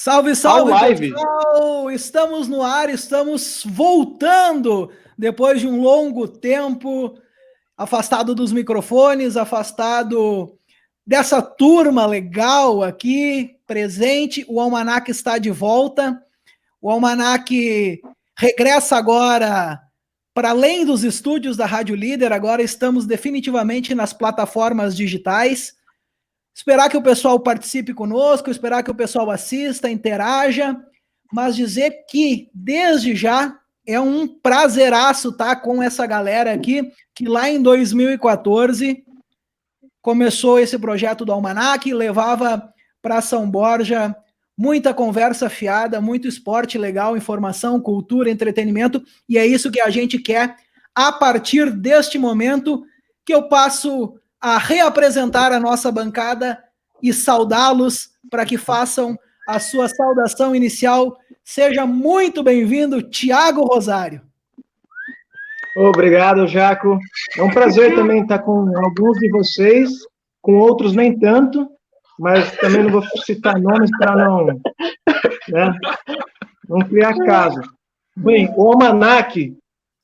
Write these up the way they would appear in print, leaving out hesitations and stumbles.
Salve, salve, live. pessoal! Estamos no ar, estamos voltando depois de um longo tempo afastado dos microfones, afastado dessa turma legal aqui presente. O Almanac está de volta. O Almanac regressa agora para além dos estúdios da Rádio Líder. Agora estamos definitivamente nas plataformas digitais. Esperar que o pessoal participe conosco, esperar que o pessoal assista, interaja, mas dizer que, desde já, é um prazeraço estar com essa galera aqui, que lá em 2014 começou esse projeto do Almanac, levava para São Borja muita conversa fiada, muito esporte legal, informação, cultura, entretenimento, e é isso que a gente quer a partir deste momento, que eu passo a reapresentar a nossa bancada e saudá-los para que façam a sua saudação inicial. Seja muito bem-vindo, Thiago Rosário. Obrigado, Jaco. É um prazer também estar com alguns de vocês, com outros nem tanto, mas também não vou citar nomes para não criar caso. Bem, o Almanac,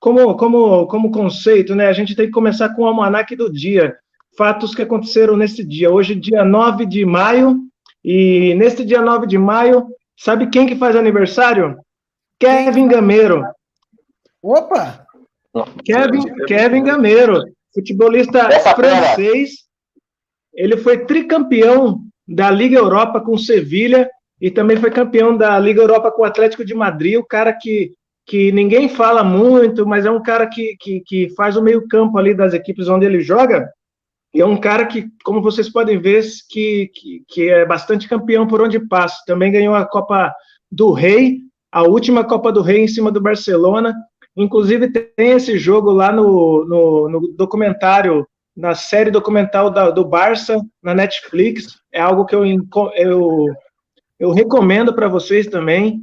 como conceito, né, a gente tem que começar com o Almanac do dia. Fatos que aconteceram nesse dia. Hoje, dia 9 de maio, e nesse dia 9 de maio, sabe quem que faz aniversário? Kevin Gameiro. Opa! Kevin Gameiro, futebolista francês. Ele foi tricampeão da Liga Europa com Sevilha e também foi campeão da Liga Europa com o Atlético de Madrid. O cara que ninguém fala muito, mas é um cara que faz o meio-campo ali das equipes onde ele joga. E é um cara que, como vocês podem ver, que é bastante campeão por onde passa. Também ganhou a Copa do Rei, a última Copa do Rei em cima do Barcelona. Inclusive, tem esse jogo lá no documentário, na série documental do Barça, na Netflix. É algo que eu recomendo para vocês também.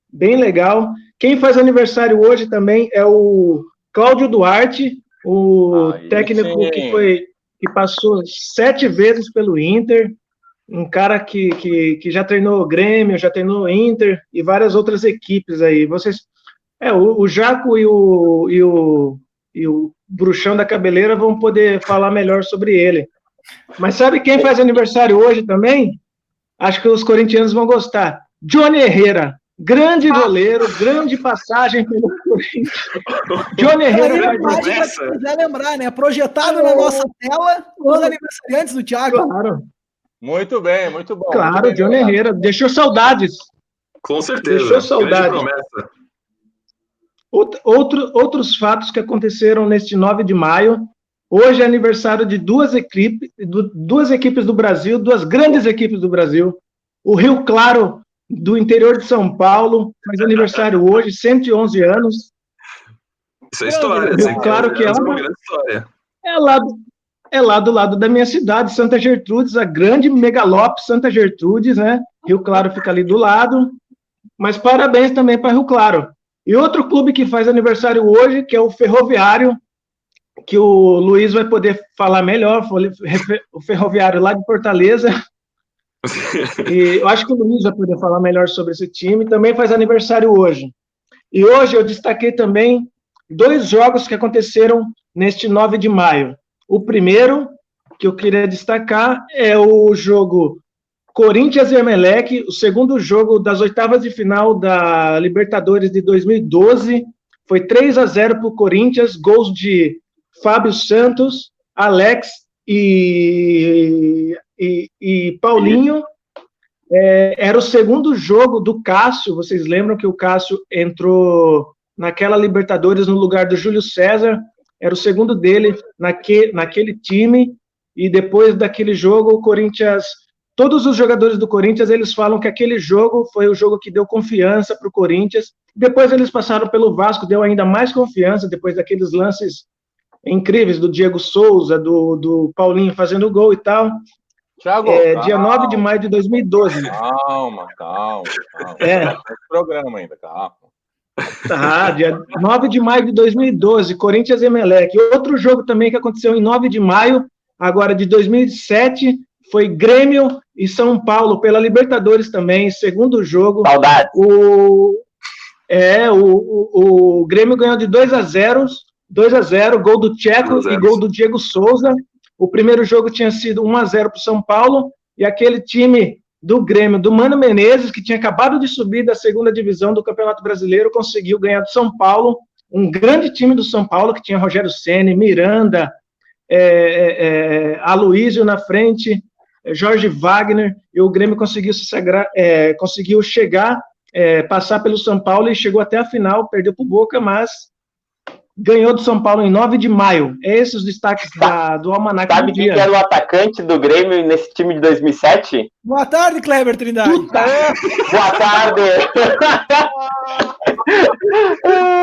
Bem legal. Quem faz aniversário hoje também é o Cláudio Duarte, o técnico que passou 7 vezes pelo Inter, um cara que já treinou Grêmio, já treinou Inter e várias outras equipes aí. O Jaco e o Bruxão da Cabeleira vão poder falar melhor sobre ele. Mas sabe quem faz aniversário hoje também? Acho que os corintianos vão gostar. Johnny Herrera. Grande goleiro, grande passagem pelo Corinthians. Johnny Herrera. Se quiser lembrar, né? Projetado na nossa tela, os aniversariantes do Thiago. Claro. Muito bem, muito bom. Claro, muito bem, Johnny Herrera. Deixou saudades. Com certeza. Deixou saudades. Outros fatos que aconteceram neste 9 de maio. Hoje é aniversário de duas equipes do Brasil, duas grandes equipes do Brasil. O Rio Claro, do interior de São Paulo, faz aniversário hoje, 111 anos. Isso é história. Claro que é uma grande história. É lá do lado da minha cidade, Santa Gertrudes, a grande megalópole Santa Gertrudes, né? Rio Claro fica ali do lado. Mas parabéns também para Rio Claro. E outro clube que faz aniversário hoje, que é o Ferroviário, que o Luiz vai poder falar melhor, o Ferroviário lá de Fortaleza. E eu acho que o Luiz vai poder falar melhor sobre esse time. Também faz aniversário hoje. E hoje eu destaquei também 2 jogos que aconteceram neste 9 de maio. O primeiro que eu queria destacar é o jogo Corinthians e Emelec, o segundo jogo das oitavas de final da Libertadores de 2012. Foi 3-0 para o Corinthians, gols de Fábio Santos, Alex e Paulinho. Era o segundo jogo do Cássio. Vocês lembram que o Cássio entrou naquela Libertadores no lugar do Júlio César? Era o segundo dele naquele time. E depois daquele jogo, o Corinthians... Todos os jogadores do Corinthians, eles falam que aquele jogo foi o jogo que deu confiança para o Corinthians. Depois eles passaram pelo Vasco, deu ainda mais confiança, depois daqueles lances incríveis do Diego Souza, do Paulinho fazendo gol e tal. Thiago, dia 9 de maio de 2012. Calma. Programa ainda, calma. Tá, dia 9 de maio de 2012, Corinthians e Emelec. Outro jogo também que aconteceu em 9 de maio, agora de 2007, foi Grêmio e São Paulo pela Libertadores também, segundo jogo. Saudade. O Grêmio ganhou de 2-0, gol do Tcheco e gol do Diego Souza. O primeiro jogo tinha sido 1-0 para o São Paulo, e aquele time do Grêmio, do Mano Menezes, que tinha acabado de subir da segunda divisão do Campeonato Brasileiro, conseguiu ganhar do São Paulo, um grande time do São Paulo, que tinha Rogério Ceni, Miranda, Aloísio na frente, Jorge Wagner, e o Grêmio conseguiu chegar, passar pelo São Paulo e chegou até a final, perdeu para o Boca, mas ganhou do São Paulo em 9 de maio. Esses os destaques do Almanac do Sabe quem dia. que era o atacante do Grêmio nesse time de 2007? Boa tarde, Kleber Trindade. Boa tarde!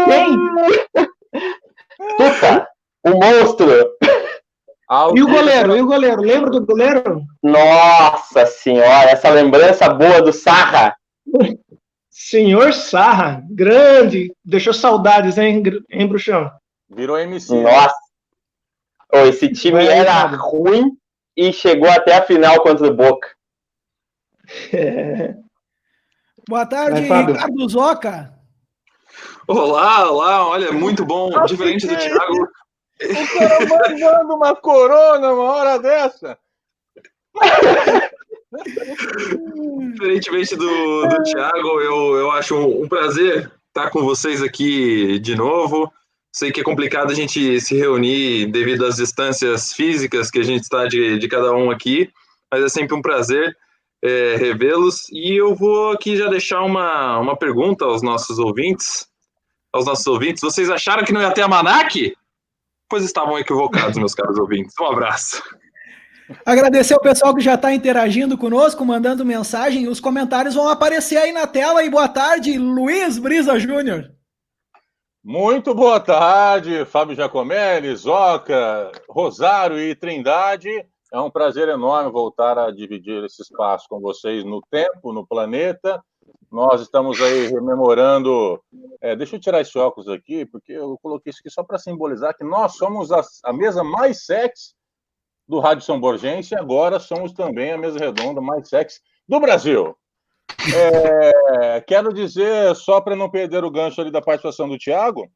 Quem? Tuta, o monstro! E o goleiro? Lembra do goleiro? Nossa senhora, essa lembrança boa do Sarra. Senhor Sarra, grande. Deixou saudades, hein, Bruxão? Virou MC. Nossa. Esse time era ruim e chegou até a final contra o Boca. Boa tarde, Ricardo Zoca. Olá, olha, muito bom. Diferente do Thiago. O cara mandando uma corona uma hora dessa. Diferentemente do Thiago, eu acho um prazer estar com vocês aqui de novo. Sei que é complicado a gente se reunir devido às distâncias físicas que a gente está de cada um aqui, mas é sempre um prazer revê-los. E eu vou aqui já deixar uma pergunta aos nossos ouvintes. Vocês acharam que não ia ter Almanac? Pois estavam equivocados, meus caros ouvintes. Um abraço. Agradecer ao pessoal que já está interagindo conosco, mandando mensagem. Os comentários vão aparecer aí na tela. E boa tarde, Luiz Brisa Júnior. Muito boa tarde, Fábio Giacomelli, Zoca, Rosário e Trindade. É um prazer enorme voltar a dividir esse espaço com vocês no tempo, no planeta. Nós estamos aí rememorando... deixa eu tirar esse óculos aqui, porque eu coloquei isso aqui só para simbolizar que nós somos a mesa mais sexy do Rádio São Borgense, e agora somos também a mesa redonda mais sexy do Brasil. Quero dizer, só para não perder o gancho ali da participação do Thiago,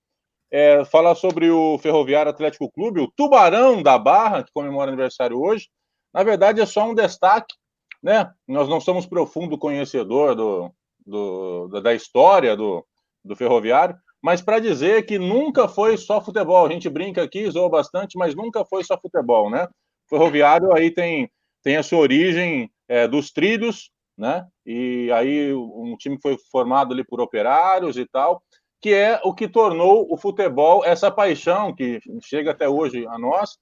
falar sobre o Ferroviário Atlético Clube, o Tubarão da Barra, que comemora aniversário hoje. Na verdade, é só um destaque, né? Nós não somos profundo conhecedor da história do Ferroviário, mas para dizer que nunca foi só futebol. A gente brinca aqui, zoa bastante, mas nunca foi só futebol, né? O Ferroviário aí tem a sua origem dos trilhos, né? E aí um time foi formado ali por operários e tal, que é o que tornou o futebol essa paixão que chega até hoje a nós,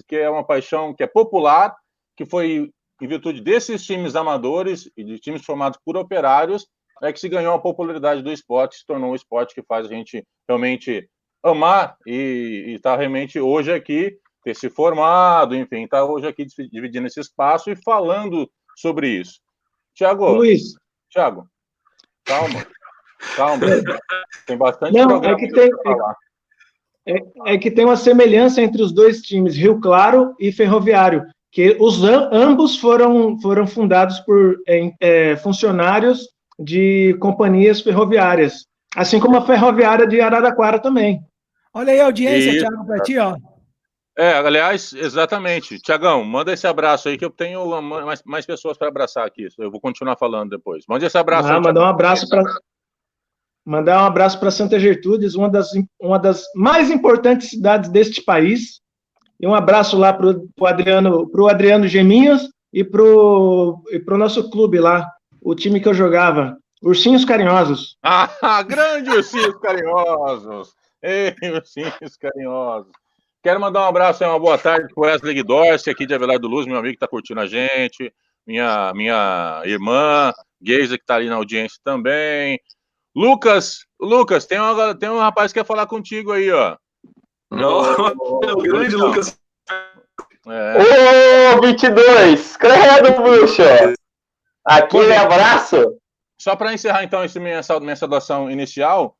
que é uma paixão que é popular, que foi em virtude desses times amadores e de times formados por operários, que se ganhou a popularidade do esporte, se tornou um esporte que faz a gente realmente amar e está realmente hoje aqui, ter se formado, enfim, está hoje aqui dividindo esse espaço e falando sobre isso. Tiago, calma. Tem bastante programa para falar. É que tem uma semelhança entre os dois times, Rio Claro e Ferroviário, que ambos foram fundados por funcionários de companhias ferroviárias, assim como a Ferroviária de Araraquara também. Olha aí a audiência, Thiago, para ti, ó. Aliás, exatamente. Tiagão, manda esse abraço aí que eu tenho mais pessoas para abraçar aqui. Eu vou continuar falando depois. Manda esse abraço aí. Mandar um abraço para Santa Gertrudes, uma das mais importantes cidades deste país. E um abraço lá para o Adriano Geminhos e para o nosso clube lá, o time que eu jogava, Ursinhos Carinhosos. Grande Ursinhos Carinhosos! Ei, Ursinhos Carinhosos! Quero mandar um abraço e uma boa tarde para o Wesley Guidorce, aqui de Avelar do Luz, meu amigo que está curtindo a gente, minha irmã, Geisa, que está ali na audiência também. Lucas, tem um rapaz que quer falar contigo aí, ó. O grande Lucas. Ô, 22! Credo, bruxo! Aquele abraço! Só para encerrar, então, minha saudação inicial,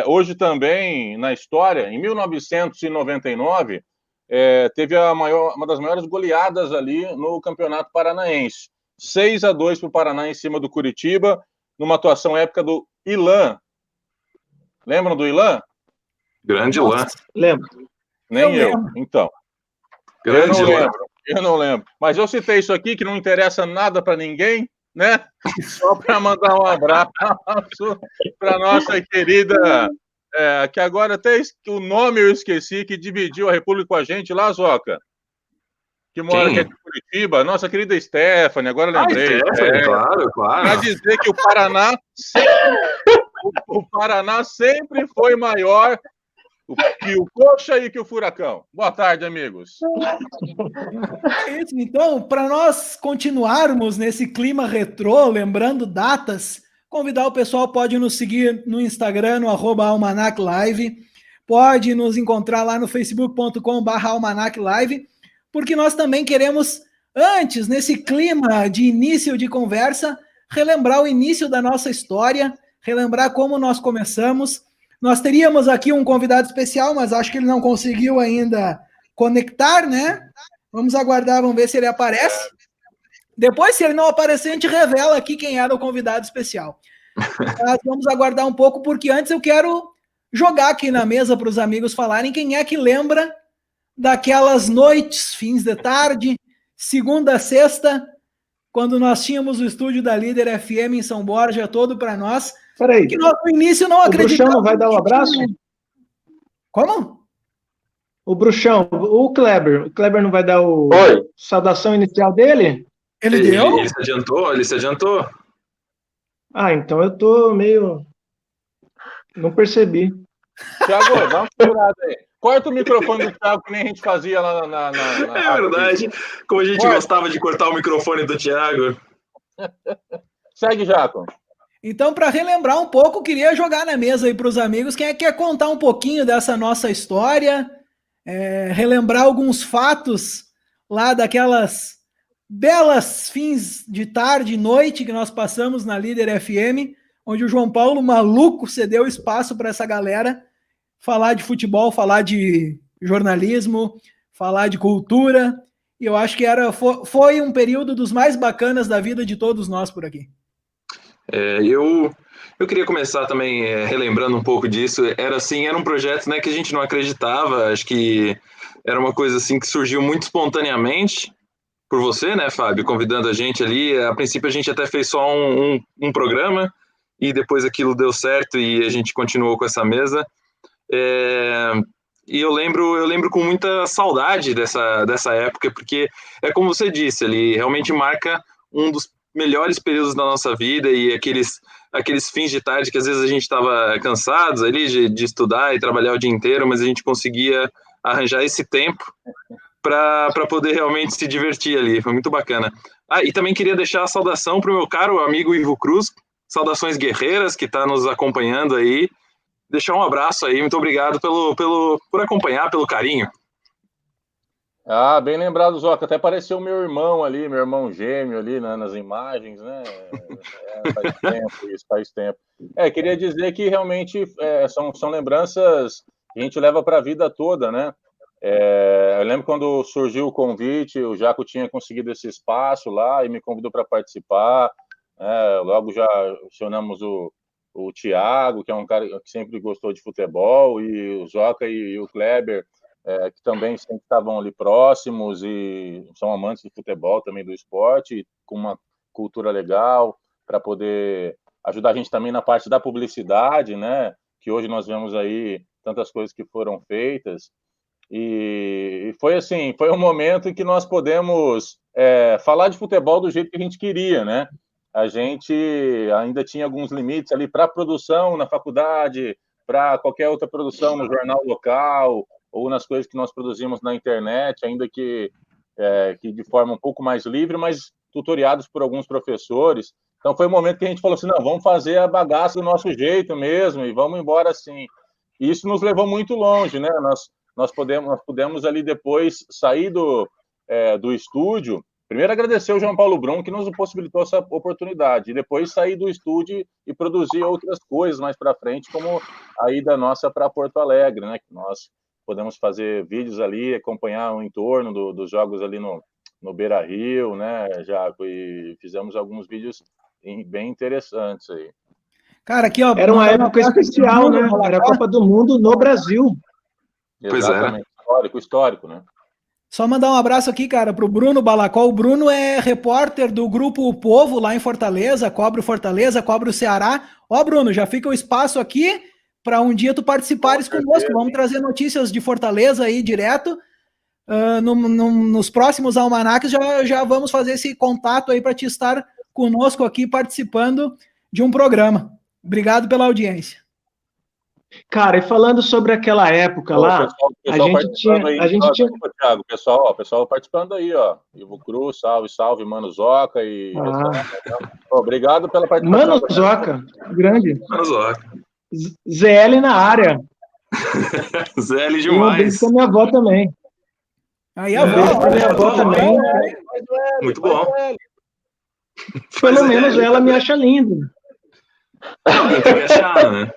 hoje também, na história, em 1999, teve uma das maiores goleadas ali no Campeonato Paranaense. 6-2 para o Paraná em cima do Curitiba, numa atuação épica do Ilan. Lembram do Ilan? Grande Ilan. Lembro. Nem eu. Então. Grande Ilan. Eu não lembro. Mas eu citei isso aqui, que não interessa nada para ninguém, né? Só para mandar um abraço para nossa querida, que agora até o nome eu esqueci, que dividiu a República com a gente lá, Zoca. Que mora aqui em Curitiba, nossa querida Stephanie, agora eu lembrei. Stephanie, claro. Para dizer que o Paraná sempre foi maior que o Coxa e que o Furacão. Boa tarde, amigos. É isso, então, para nós continuarmos nesse clima retrô, lembrando datas, convidar o pessoal, pode nos seguir no Instagram, no @almanaclive, pode nos encontrar lá no facebook.com/almanaclive, porque nós também queremos, antes, nesse clima de início de conversa, relembrar o início da nossa história, relembrar como nós começamos. Nós teríamos aqui um convidado especial, mas acho que ele não conseguiu ainda conectar, né? Vamos aguardar, vamos ver se ele aparece. Depois, se ele não aparecer, a gente revela aqui quem era o convidado especial. Mas vamos aguardar um pouco, porque antes eu quero jogar aqui na mesa para os amigos falarem quem é que lembra daquelas noites, fins de tarde, segunda a sexta, quando nós tínhamos o estúdio da Líder FM em São Borja, todo para nós. Peraí. Que nós no início não acreditávamos. O Bruxão não vai dar um abraço? Como? O Bruxão, o Kleber não vai dar saudação inicial dele? Ele deu? Ele se adiantou. Ah, então eu tô meio... Não percebi. Thiago, dá uma segurada aí. Corta o microfone do Thiago, que nem a gente fazia lá na É verdade. Como a gente gostava de cortar o microfone do Thiago. Segue, Jaco. Então, para relembrar um pouco, queria jogar na mesa aí para os amigos. Quem é que quer contar um pouquinho dessa nossa história? Relembrar alguns fatos lá daquelas belas fins de tarde e noite que nós passamos na Líder FM, onde o João Paulo maluco cedeu espaço para essa galera falar de futebol, falar de jornalismo, falar de cultura. E eu acho que foi um período dos mais bacanas da vida de todos nós por aqui. Eu queria começar também relembrando um pouco disso. Era um projeto, né, que a gente não acreditava. Acho que era uma coisa assim que surgiu muito espontaneamente por você, né, Fábio, convidando a gente ali. A princípio a gente até fez só um programa e depois aquilo deu certo e a gente continuou com essa mesa. E eu lembro com muita saudade dessa época, porque é como você disse, ele realmente marca um dos melhores períodos da nossa vida e aqueles fins de tarde que às vezes a gente estava cansados ali de estudar e trabalhar o dia inteiro, mas a gente conseguia arranjar esse tempo para poder realmente se divertir ali. Foi muito bacana. E também queria deixar a saudação para o meu caro amigo Ivo Cruz, saudações guerreiras, que está nos acompanhando aí. Deixar um abraço aí, muito obrigado por acompanhar, pelo carinho. Bem lembrado, Zoca, até pareceu meu irmão ali, meu irmão gêmeo ali, né, nas imagens, né, faz tempo isso, faz tempo. Queria dizer que realmente são lembranças que a gente leva para a vida toda, né. Eu lembro quando surgiu o convite, o Jaco tinha conseguido esse espaço lá e me convidou para participar, logo já acionamos o Thiago, que é um cara que sempre gostou de futebol, e o Zoca e o Kleber, que também sempre estavam ali próximos e são amantes de futebol também, do esporte, com uma cultura legal, para poder ajudar a gente também na parte da publicidade, né? Que hoje nós vemos aí tantas coisas que foram feitas. E foi assim, foi um momento em que nós podemos falar de futebol do jeito que a gente queria, né? A gente ainda tinha alguns limites ali para produção na faculdade, para qualquer outra produção no jornal local, ou nas coisas que nós produzimos na internet, ainda que de forma um pouco mais livre, mas tutoriados por alguns professores. Então foi um momento que a gente falou assim, não, vamos fazer a bagaça do nosso jeito mesmo, e vamos embora assim. E isso nos levou muito longe, né? Nós pudemos ali depois sair do estúdio. Primeiro agradecer ao João Paulo Brum, que nos possibilitou essa oportunidade, e depois sair do estúdio e produzir outras coisas mais para frente, como a ida nossa para Porto Alegre, né? Que nós podemos fazer vídeos ali, acompanhar o entorno dos jogos ali no Beira-Rio, né, Jaco? E fizemos alguns vídeos bem interessantes aí. Cara, aqui, ó. Era uma época especial, né? Era a Copa do Mundo no Brasil. Exatamente. Histórico, né? Só mandar um abraço aqui, cara, pro Bruno Balacó. O Bruno é repórter do grupo O Povo, lá em Fortaleza, cobre o Fortaleza, cobre o Ceará. Ó, Bruno, já fica o espaço aqui para um dia tu participares conosco. Vamos trazer notícias de Fortaleza aí direto. Nos próximos almanaques já vamos fazer esse contato aí para te estar conosco aqui participando de um programa. Obrigado pela audiência. Cara, e falando sobre aquela época lá, a gente tinha... Thiago, pessoal participando aí, ó. Ivo Cruz, salve, Mano Zoca e... Obrigado pela participação. Mano Zoca, grande. Mano Zoca. ZL na área. ZL demais. Com minha avó também. Aí a avó também. Muito bom. Pelo menos ela me acha lindo. Não, tem que achar, né?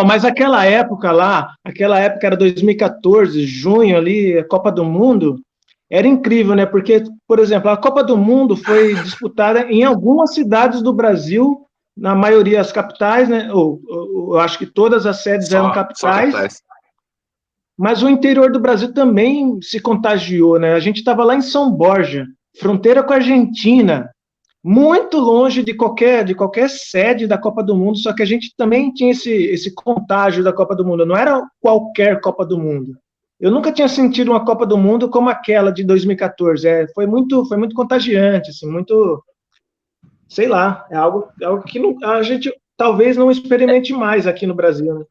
Mas aquela época era 2014, junho ali, a Copa do Mundo, era incrível, né? Porque, por exemplo, a Copa do Mundo foi disputada em algumas cidades do Brasil, na maioria as capitais, né? Eu acho que todas as sedes eram capitais. Mas o interior do Brasil também se contagiou, né? A gente estava lá em São Borja, fronteira com a Argentina, muito longe de qualquer sede da Copa do Mundo, só que a gente também tinha esse contágio da Copa do Mundo, não era qualquer Copa do Mundo. Eu nunca tinha sentido uma Copa do Mundo como aquela de 2014, foi muito contagiante, assim, muito, sei lá, é algo que a gente talvez não experimente mais aqui no Brasil, né?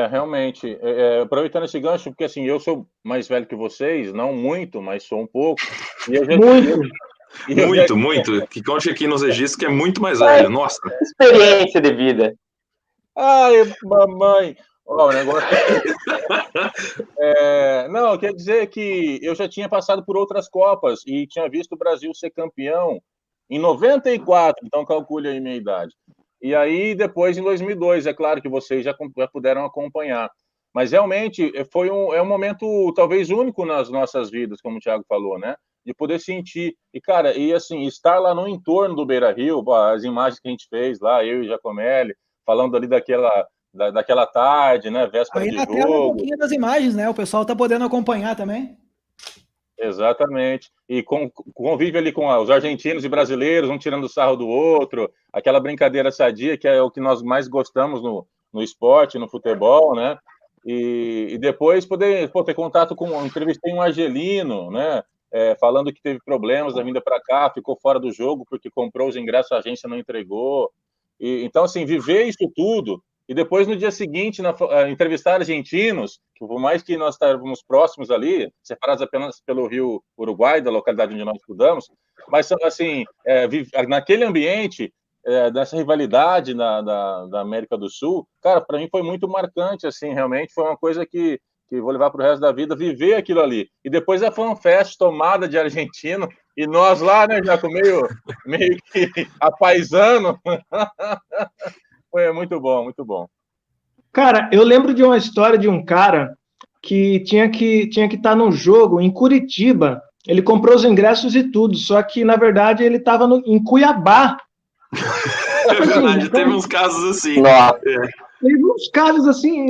Realmente, aproveitando esse gancho, porque assim, eu sou mais velho que vocês, não muito, mas sou um pouco. E eu já muito. Que conte aqui nos registros que é muito mais velho, nossa. Experiência de vida. Ai, mamãe. O negócio... Não, quer dizer que eu já tinha passado por outras Copas e tinha visto o Brasil ser campeão em 94, então calcule aí minha idade. E aí, depois, em 2002, é claro que vocês já puderam acompanhar. Mas, realmente, é um momento, talvez, único nas nossas vidas, como o Thiago falou, né? De poder sentir. E, cara, assim, estar lá no entorno do Beira-Rio, as imagens que a gente fez lá, eu e o Giacomelli, falando ali daquela tarde, né? Véspera de jogo. Aí na tela um pouquinho das imagens, né? O pessoal tá podendo acompanhar também. Exatamente. E convive ali com os argentinos e brasileiros, um tirando sarro do outro, aquela brincadeira sadia, que é o que nós mais gostamos no esporte, no futebol, né? E depois poder ter contato entrevistei um argelino, né? Falando que teve problemas da vinda para cá, ficou fora do jogo porque comprou os ingressos, a agência não entregou. Então, assim, viver isso tudo. E depois, no dia seguinte, entrevistar argentinos, que por mais que nós estávamos próximos ali, separados apenas pelo Rio Uruguai, da localidade onde nós estudamos, mas, assim, naquele ambiente, dessa rivalidade da América do Sul, cara, para mim foi muito marcante, assim, realmente foi uma coisa que vou levar para o resto da vida, viver aquilo ali. E depois a fanfest tomada de argentino, e nós lá, né, já com meio que apaisando. Foi muito bom, muito bom. Cara, eu lembro de uma história de um cara que tinha que estar num jogo em Curitiba. Ele comprou os ingressos e tudo, só que, na verdade, ele estava em Cuiabá. É verdade, teve uns casos assim. Teve uns casos, assim,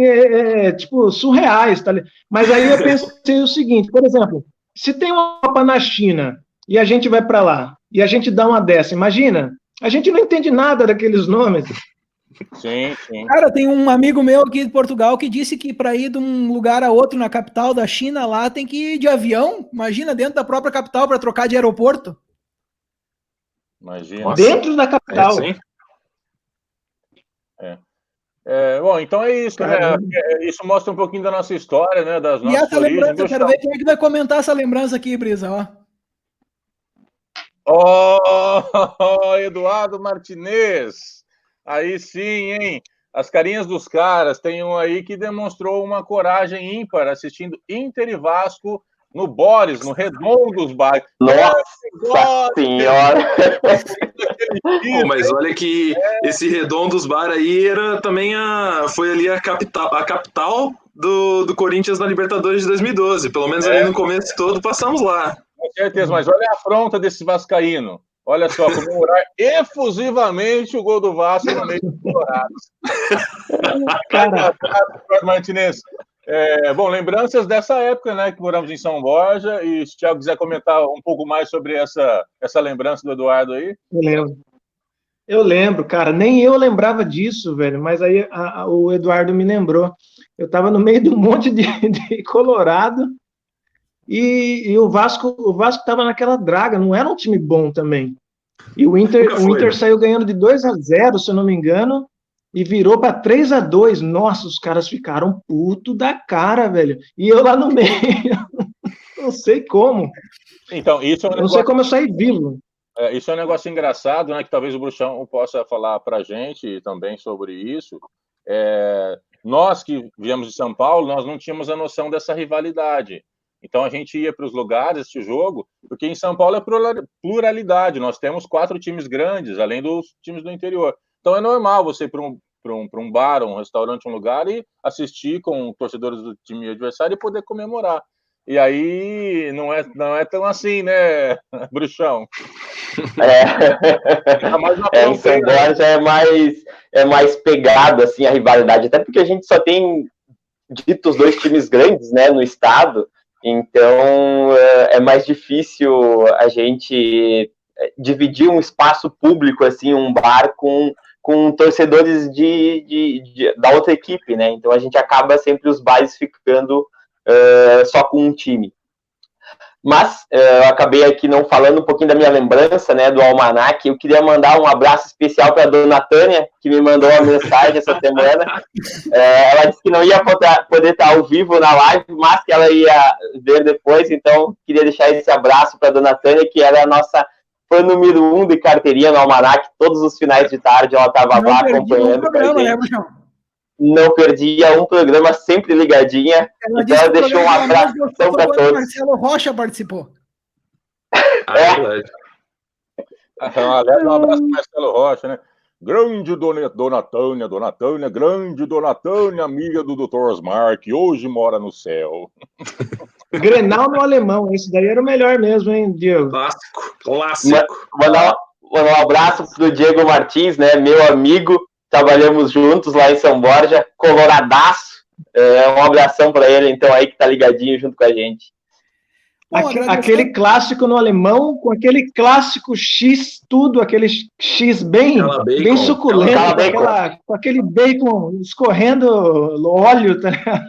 tipo, surreais. Tá? Mas aí eu pensei o seguinte, por exemplo, se tem uma Copa na China e a gente vai para lá, e a gente dá uma dessa, imagina, a gente não entende nada daqueles nomes. Sim. Cara, tem um amigo meu aqui de Portugal que disse que para ir de um lugar a outro na capital da China lá tem que ir de avião. Imagina, dentro da própria capital para trocar de aeroporto. Imagina. Dentro da capital. Sim. Bom, então é isso, né? Isso mostra um pouquinho da nossa história, né? Das nossas essa origens. Lembrança, eu quero ver quem é que vai comentar essa lembrança aqui, Brisa, ó. Eduardo Martinez. Aí sim, hein? As carinhas dos caras. Tem um aí que demonstrou uma coragem ímpar assistindo Inter e Vasco no Boris, no Redondo dos Bairros. Nossa Senhora! Pô, mas olha que esse Redondos Bar aí foi ali a capital do Corinthians na Libertadores de 2012. Pelo menos ali no começo todo passamos lá. Com certeza, mas olha a afronta desse vascaíno. Olha só, comemorar efusivamente o gol do Vasco no meio dos colorados. Cara, Martinez. Bom, lembranças dessa época, né, que moramos em São Borja, e se o Thiago quiser comentar um pouco mais sobre essa lembrança do Eduardo aí. eu lembro, cara, nem eu lembrava disso, velho, mas aí o Eduardo me lembrou. Eu tava no meio de um monte de colorado e o Vasco tava naquela draga, não era um time bom também. E o Inter saiu ganhando de 2-0, se eu não me engano, e virou para 3-2. Nossa, os caras ficaram puto da cara, velho. E eu lá no meio, não sei como. Então, isso é um negócio... Não sei como eu saí vivo. Isso é um negócio engraçado, né? Que talvez o Bruxão possa falar para a gente também sobre isso. Nós que viemos de São Paulo, nós não tínhamos a noção dessa rivalidade. Então a gente ia para os lugares assistir o jogo, porque em São Paulo é pluralidade. Nós temos 4 times grandes, além dos times do interior. Então é normal você ir para um bar, um restaurante, um lugar e assistir com torcedores do time adversário e poder comemorar. E aí não é tão assim, né, Bruxão? Em São Borja é mais pegado assim, a rivalidade, até porque a gente só tem ditos 2 times grandes, né, no estado, então é mais difícil a gente dividir um espaço público, assim, um bar com torcedores da outra equipe, né? Então a gente acaba sempre os bares ficando só com um time. Mas eu acabei aqui não falando um pouquinho da minha lembrança, né, do Almanac. Eu queria mandar um abraço especial para a dona Tânia, que me mandou uma mensagem essa semana. Ela disse que não ia poder estar ao vivo na live, mas que ela ia ver depois. Então, queria deixar esse abraço para a dona Tânia, que era a nossa fã número 1 de carteirinha no Almanac. Todos os finais de tarde ela estava lá acompanhando com a gente. Não perdia um programa, sempre ligadinha. Então ela deixou um abraço para todos. Marcelo Rocha participou. Aliás, um abraço para Marcelo Rocha, né? Grande Dona Tânia, grande Dona Tânia, amiga do Dr. Osmar, que hoje mora no céu. Grenal no alemão, esse daí era o melhor mesmo, hein, Diego? Clássico. Mandar um abraço pro Diego Martins, né, meu amigo. Trabalhamos juntos lá em São Borja, coloradaço. Um abração para ele, então, aí que tá ligadinho junto com a gente. Aquele clássico no alemão, com aquele clássico X tudo, aquele X bem suculento, com aquele bacon escorrendo óleo, tá ligado?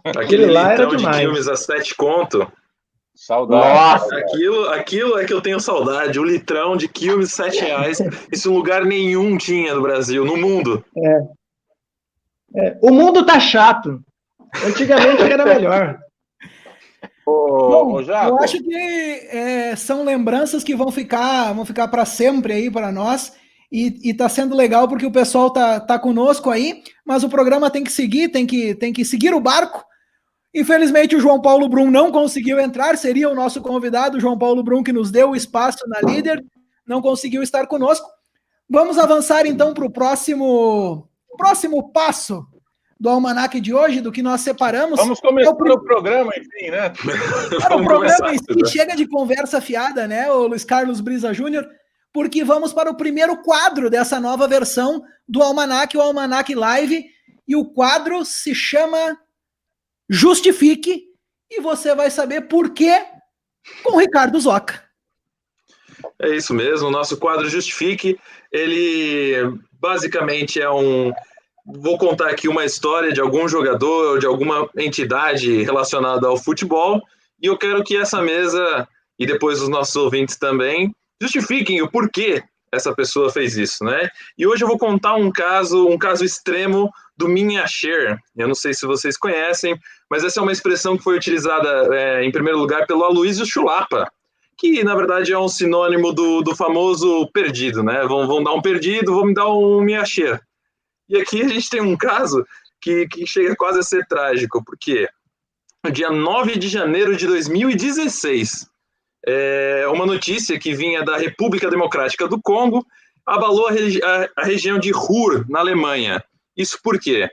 Aquele lá era demais. De Quilmes a 7 conto. Saudade. Nossa, aquilo é que eu tenho saudade. O litrão de Quilmes, R$7. Isso lugar nenhum tinha no Brasil, no mundo. O mundo tá chato. Antigamente era melhor. Bom, eu acho que são lembranças que vão ficar para sempre aí para nós. E tá sendo legal porque o pessoal tá conosco aí, mas o programa tem que seguir, tem que seguir o barco. Infelizmente o João Paulo Brum não conseguiu entrar, seria o nosso convidado, o João Paulo Brum, que nos deu o espaço na Líder, não conseguiu estar conosco. Vamos avançar então para o próximo passo do Almanac de hoje, do que nós separamos. Vamos começar o programa, enfim, né? O programa em si chega de conversa fiada, né, o Luiz Carlos Brisa Júnior, porque vamos para o primeiro quadro dessa nova versão do Almanac, o Almanac Live, e o quadro se chama Justifique, e você vai saber por quê com o Ricardo Zoca. É isso mesmo, o nosso quadro Justifique, ele basicamente vou contar aqui uma história de algum jogador ou de alguma entidade relacionada ao futebol, e eu quero que essa mesa, e depois os nossos ouvintes também, justifiquem o porquê essa pessoa fez isso, né? E hoje eu vou contar um caso extremo do Minhasher. Eu não sei se vocês conhecem, mas essa é uma expressão que foi utilizada, em primeiro lugar, pelo Aloysio Chulapa, que, na verdade, é um sinônimo do famoso perdido, né? Vão dar um perdido, vão me dar um Minhasher. E aqui a gente tem um caso que chega quase a ser trágico, porque no dia 9 de janeiro de 2016, uma notícia que vinha da República Democrática do Congo, abalou a região de Ruhr, na Alemanha. Isso por quê?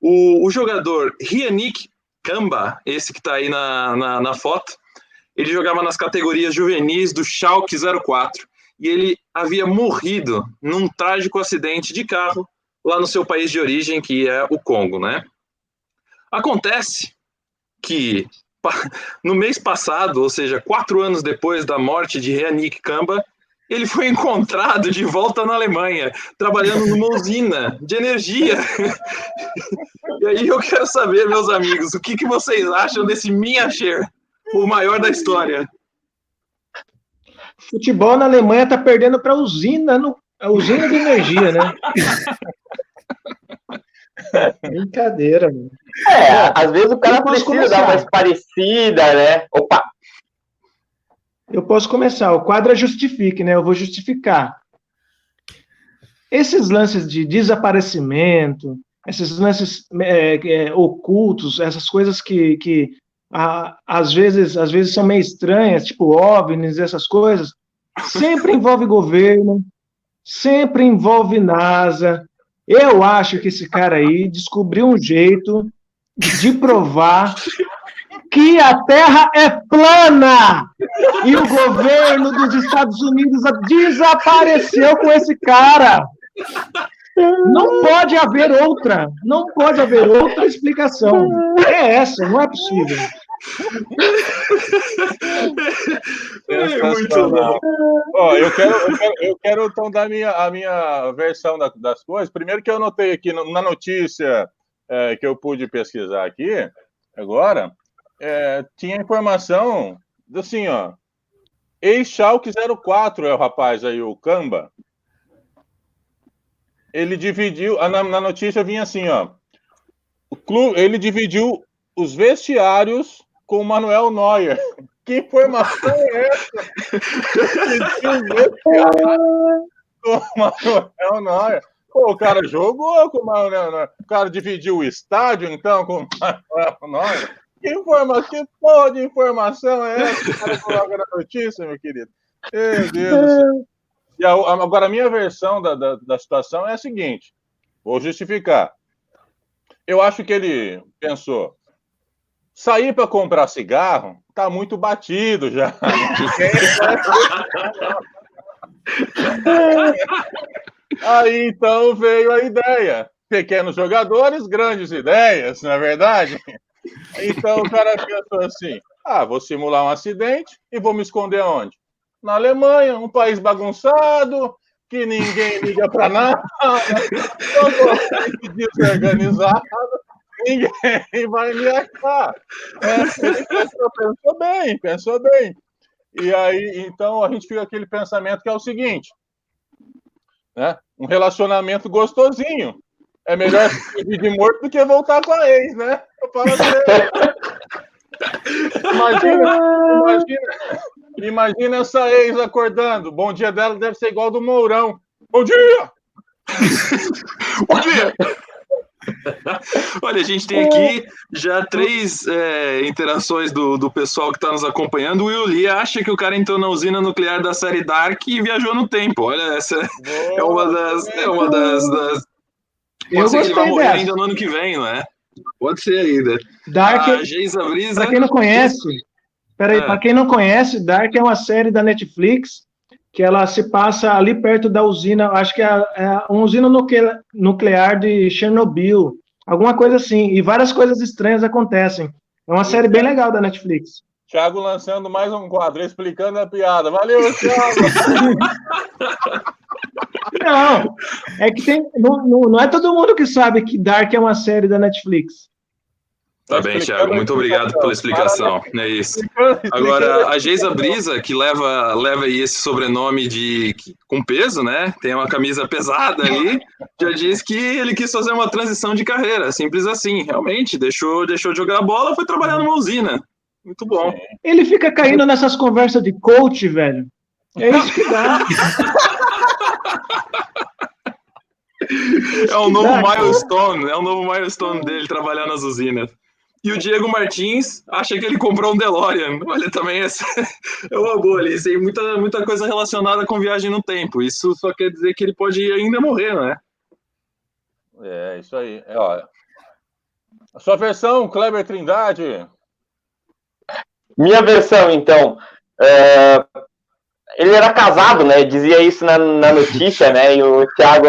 O jogador Yannick Kamba, esse que está aí na foto, ele jogava nas categorias juvenis do Schalke 04 e ele havia morrido num trágico acidente de carro lá no seu país de origem, que é o Congo, né? Acontece que no mês passado, ou seja, 4 anos depois da morte de Yannick Kamba, ele foi encontrado de volta na Alemanha, trabalhando numa usina de energia. E aí eu quero saber, meus amigos, o que vocês acham desse Minasher, o maior da história? Futebol na Alemanha tá perdendo para a usina de energia, né? Brincadeira, mano. Às vezes o cara precisa dar uma parecida, né? Opa! Eu posso começar. O quadro é justifique, né? Eu vou justificar. Esses lances de desaparecimento, esses lances ocultos, essas coisas que às vezes são meio estranhas, tipo OVNIs, essas coisas, sempre envolve governo, sempre envolve NASA. Eu acho que esse cara aí descobriu um jeito de provar que a Terra é plana! E o governo dos Estados Unidos desapareceu com esse cara! Não pode haver outra explicação. É essa, não é possível. Muito bom. Eu quero então dar a minha versão das coisas. Primeiro que eu notei aqui na notícia que eu pude pesquisar aqui, agora, tinha informação assim, ó, ex-Schalke 04 é o rapaz aí, o Kamba. Ele dividiu, na notícia vinha assim, ó, o clube, ele dividiu os vestiários com o Manuel Neuer. Que informação é essa? Com o Manuel Neuer. Pô, o cara jogou com o Manuel Neuer. O cara dividiu o estádio, então, com o Manuel Neuer. Que porra de informação é essa que o cara coloca na notícia, meu querido? Meu Deus do céu. E agora, a minha versão da situação é a seguinte. Vou justificar. Eu acho que ele pensou, sair para comprar cigarro tá muito batido já. Aí, então, veio a ideia. Pequenos jogadores, grandes ideias, não é verdade? Então, o cara pensou assim, vou simular um acidente e vou me esconder onde? Na Alemanha, um país bagunçado, que ninguém liga para nada, totalmente desorganizado, ninguém vai me achar. Ele pensou bem. E aí, então, a gente fica com aquele pensamento que é o seguinte, né? Um relacionamento gostosinho. É melhor se de morto do que voltar com a ex, né? Eu falo assim, imagina essa ex acordando. Bom dia dela deve ser igual do Mourão. Bom dia! Bom dia! Olha, a gente tem aqui já 3 interações do pessoal que está nos acompanhando. O Will Lee acha que o cara entrou na usina nuclear da série Dark e viajou no tempo. Olha, essa é uma das... Pode ser que ele vai morrer ainda no ano que vem, não é? Pode ser ainda. Dark, para quem não conhece, para quem não conhece, Dark é uma série da Netflix que ela se passa ali perto da usina, acho que é uma usina nuclear de Chernobyl, alguma coisa assim, e várias coisas estranhas acontecem. É uma série bem legal da Netflix. Thiago lançando mais um quadro, explicando a piada. Valeu, Thiago! Não, é que não é todo mundo que sabe que Dark é uma série da Netflix. Tá bem, Thiago, muito obrigado pela explicação. É isso. Agora, a Geisa Brisa, que leva aí esse sobrenome com peso, né? Tem uma camisa pesada ali, já diz que ele quis fazer uma transição de carreira, simples assim. Realmente, deixou de jogar bola, foi trabalhar numa usina. Muito bom. Ele fica caindo nessas conversas de coach, velho. É isso que dá. É o novo milestone dele trabalhar nas usinas. E o Diego Martins acha que ele comprou um DeLorean. Olha, também é uma boa ali. Tem muita coisa relacionada com viagem no tempo. Isso só quer dizer que ele pode ainda morrer, né? É, isso aí. Olha. A sua versão, Kleber Trindade. Minha versão, então. Ele era casado, né? Dizia isso na notícia, né? E o Thiago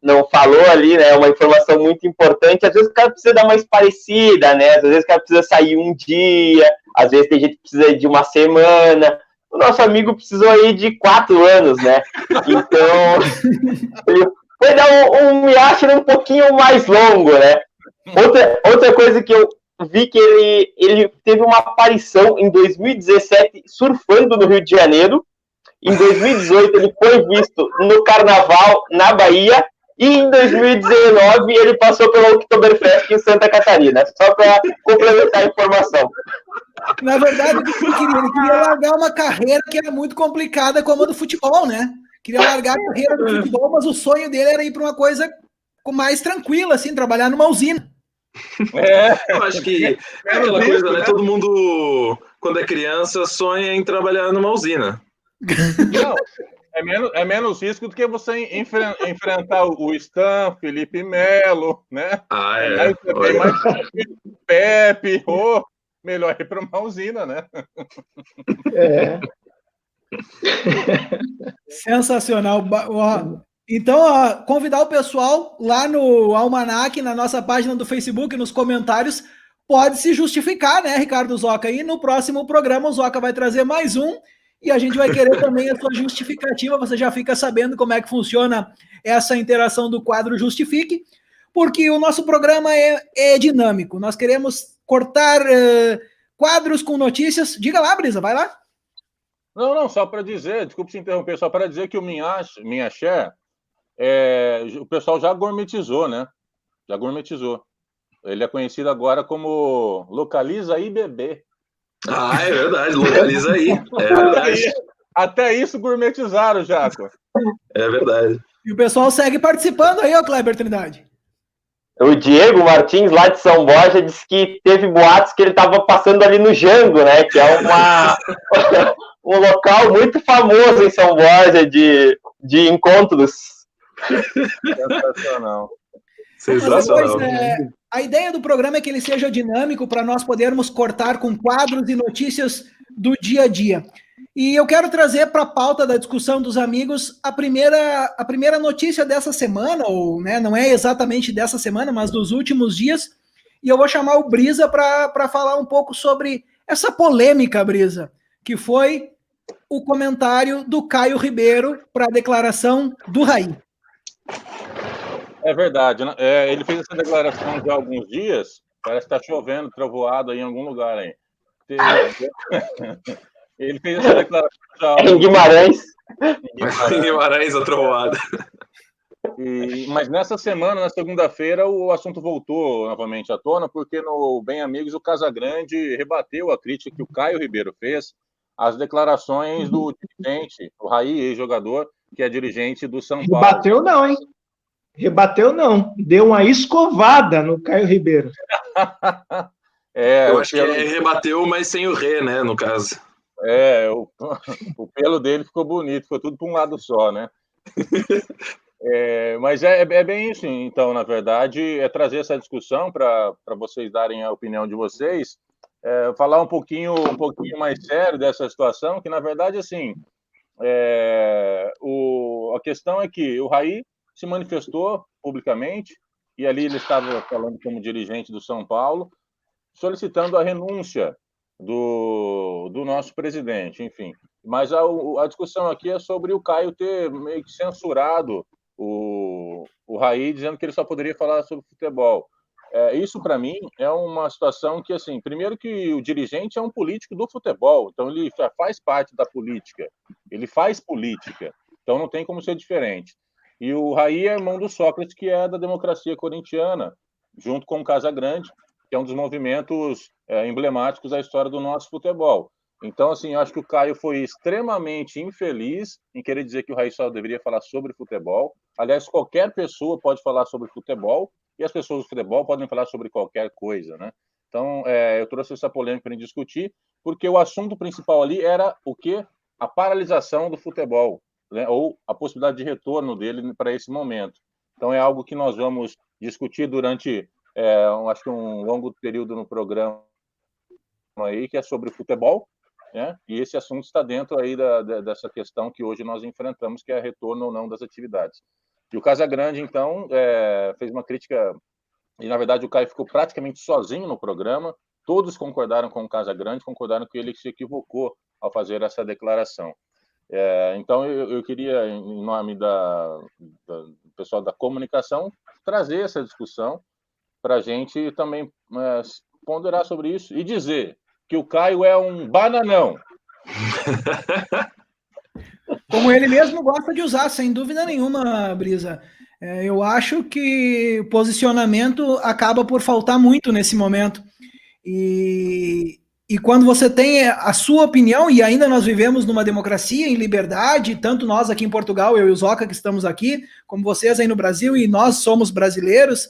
não falou ali, né? Uma informação muito importante. Às vezes o cara precisa dar mais parecida, né? Às vezes o cara precisa sair um dia, às vezes tem gente que precisa de uma semana. O nosso amigo precisou aí de 4 anos, né? Então, ele foi dar um viagem um pouquinho mais longo, né? Outra coisa que eu vi que ele teve uma aparição em 2017 surfando no Rio de Janeiro. Em 2018 ele foi visto no Carnaval na Bahia. E em 2019 ele passou pelo Oktoberfest em Santa Catarina. Só para complementar a informação. Na verdade, ele queria largar uma carreira que era muito complicada como a do futebol, né? Queria largar a carreira do futebol, mas o sonho dele era ir para uma coisa mais tranquila, assim, trabalhar numa usina. Eu acho que é aquela coisa, né? Todo mundo, quando é criança, sonha em trabalhar numa usina. Não, é menos risco do que você enfrentar o Stan, Felipe Melo, né? Mais Pepe, melhor ir para uma usina, né? Sensacional. Então, convidar o pessoal lá no Almanac, na nossa página do Facebook, nos comentários, pode se justificar, né, Ricardo Zoca? E no próximo programa o Zoca vai trazer mais um e a gente vai querer também a sua justificativa. Você já fica sabendo como é que funciona essa interação do quadro Justifique, porque o nosso programa é dinâmico. Nós queremos cortar quadros com notícias. Diga lá, Brisa, vai lá. Não, só para dizer, desculpe se interromper, só para dizer que o Minha Share, o pessoal já gourmetizou, né? Já gourmetizou. Ele é conhecido agora como Localiza aí, bebê. Ah, é verdade, localiza aí. É verdade. Até isso gourmetizaram, Jaco. É verdade. E o pessoal segue participando aí, ó, Kleber Trindade. O Diego Martins, lá de São Borja, disse que teve boatos que ele estava passando ali no Jango, né? Que é um local muito famoso em São Borja de encontros. Sensacional. Sensacional. A ideia do programa é que ele seja dinâmico para nós podermos cortar com quadros e notícias do dia a dia. E eu quero trazer para a pauta da discussão dos amigos a primeira notícia dessa semana, ou né, não é exatamente dessa semana, mas dos últimos dias. E eu vou chamar o Brisa para falar um pouco sobre essa polêmica, Brisa, que foi o comentário do Caio Ribeiro para a declaração do Raí. É verdade. Ele fez essa declaração já há alguns dias. Parece que está chovendo, trovoado aí em algum lugar aí. Ele fez essa declaração já em Guimarães. Em Guimarães, a trovoada. Mas nessa semana, na segunda-feira, o assunto voltou novamente à tona, porque no Bem Amigos o Casagrande rebateu a crítica que o Caio Ribeiro fez às declarações do dirigente, o Raí, ex-jogador, que é dirigente do São Paulo. Rebateu não, hein? Rebateu não. Deu uma escovada no Caio Ribeiro. Eu acho que rebateu, mas sem o ré, né, no caso. O pelo dele ficou bonito, ficou tudo para um lado só, né? Mas é bem isso, então, na verdade, é trazer essa discussão para vocês darem a opinião de vocês, falar um pouquinho mais sério dessa situação, que, na verdade, assim, a questão é que o Raí se manifestou publicamente, e ali ele estava falando como dirigente do São Paulo, solicitando a renúncia do nosso presidente, enfim. Mas a discussão aqui é sobre o Caio ter meio que censurado o Raí, dizendo que ele só poderia falar sobre futebol. Isso, para mim, é uma situação que, assim, primeiro que o dirigente é um político do futebol, então ele faz parte da política, ele faz política, então não tem como ser diferente. E o Raí é irmão do Sócrates, que é da democracia corintiana, junto com o Casagrande, que é um dos movimentos emblemáticos da história do nosso futebol. Então, assim, eu acho que o Caio foi extremamente infeliz em querer dizer que o Raí só deveria falar sobre futebol. Aliás, qualquer pessoa pode falar sobre futebol, e as pessoas do futebol podem falar sobre qualquer coisa, né? Então, eu trouxe essa polêmica para discutir, porque o assunto principal ali era o quê? A paralisação do futebol, né? Ou a possibilidade de retorno dele para esse momento. Então, é algo que nós vamos discutir durante, acho que um longo período no programa aí, que é sobre futebol, né? E esse assunto está dentro aí dessa questão que hoje nós enfrentamos, que é retorno ou não das atividades. E o Casagrande, então, fez uma crítica, e na verdade o Caio ficou praticamente sozinho no programa, todos concordaram com o Casagrande, concordaram que ele se equivocou ao fazer essa declaração. Então, eu queria, em nome do pessoal da comunicação, trazer essa discussão para a gente também ponderar sobre isso e dizer que o Caio é um bananão. Como ele mesmo gosta de usar, sem dúvida nenhuma, Brisa. Eu acho que o posicionamento acaba por faltar muito nesse momento. E quando você tem a sua opinião, e ainda nós vivemos numa democracia, em liberdade, tanto nós aqui em Portugal, eu e o Zoca que estamos aqui, como vocês aí no Brasil, e nós somos brasileiros,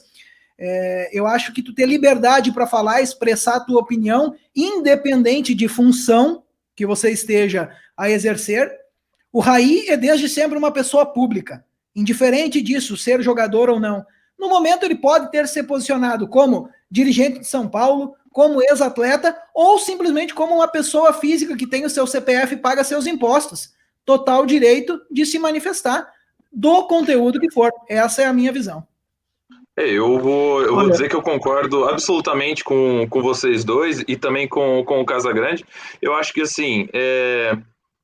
eu acho que tu ter liberdade para falar, expressar a tua opinião, independente de função que você esteja a exercer. O Raí é desde sempre uma pessoa pública, indiferente disso, ser jogador ou não. No momento ele pode ter se posicionado como dirigente de São Paulo, como ex-atleta, ou simplesmente como uma pessoa física que tem o seu CPF e paga seus impostos. Total direito de se manifestar do conteúdo que for. Essa é a minha visão. Eu vou dizer que eu concordo absolutamente com vocês dois e também com o Casagrande. Eu acho que, assim,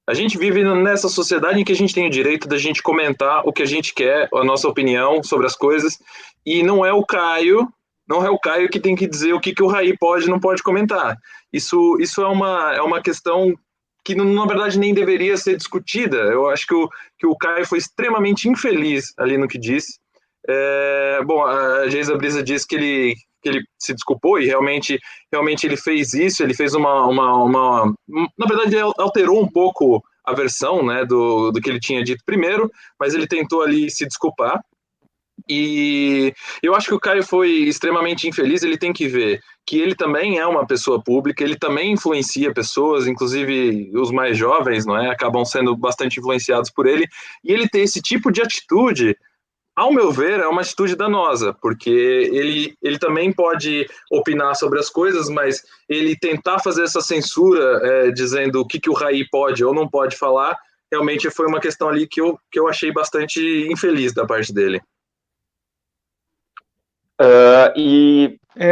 a gente vive nessa sociedade em que a gente tem o direito da gente comentar o que a gente quer, a nossa opinião sobre as coisas, e não é o Caio que tem que dizer o que o Raí pode e não pode comentar. Isso é uma questão que, na verdade, nem deveria ser discutida. Eu acho que o Caio foi extremamente infeliz ali no que disse. Bom, a Geisa Brisa disse que ele se desculpou e realmente ele fez isso, ele fez na verdade, ele alterou um pouco a versão, né, do que ele tinha dito primeiro, mas ele tentou ali se desculpar. E eu acho que o Caio foi extremamente infeliz. Ele tem que ver que ele também é uma pessoa pública, ele também influencia pessoas, inclusive os mais jovens, não é? Acabam sendo bastante influenciados por ele, e ele ter esse tipo de atitude, ao meu ver, é uma atitude danosa, porque ele também pode opinar sobre as coisas, mas ele tentar fazer essa censura, dizendo o que o Raí pode ou não pode falar, realmente foi uma questão ali que eu achei bastante infeliz da parte dele.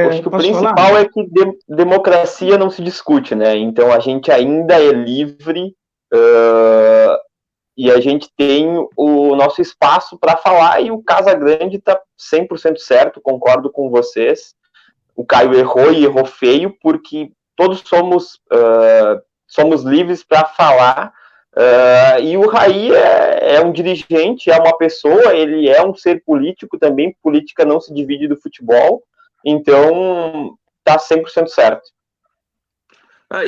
Acho que o principal é que democracia não se discute, né? Então a gente ainda é livre e a gente tem o nosso espaço para falar, e o Casagrande está 100% certo, concordo com vocês. O Caio errou e errou feio, porque todos somos livres para falar, e o Raí é um dirigente, é uma pessoa, ele é um ser político também. Política não se divide do futebol, então está 100% certo.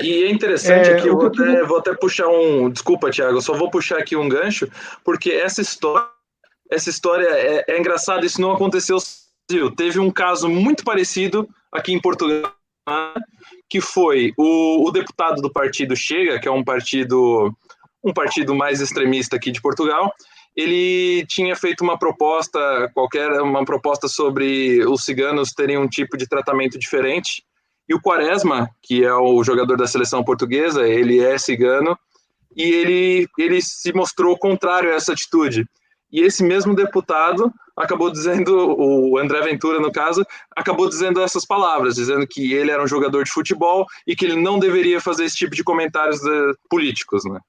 E é interessante que vou até puxar desculpa, Thiago, eu só vou puxar aqui um gancho, porque essa história é engraçada. Isso não aconteceu no Brasil. Teve um caso muito parecido aqui em Portugal, que foi o deputado do partido Chega, que é um partido mais extremista aqui de Portugal. Ele tinha feito uma proposta sobre os ciganos terem um tipo de tratamento diferente. E o Quaresma, que é o jogador da seleção portuguesa, ele é cigano, e ele se mostrou contrário a essa atitude. E esse mesmo deputado acabou dizendo, o André Ventura, no caso, acabou dizendo essas palavras, dizendo que ele era um jogador de futebol e que ele não deveria fazer esse tipo de comentários políticos, né?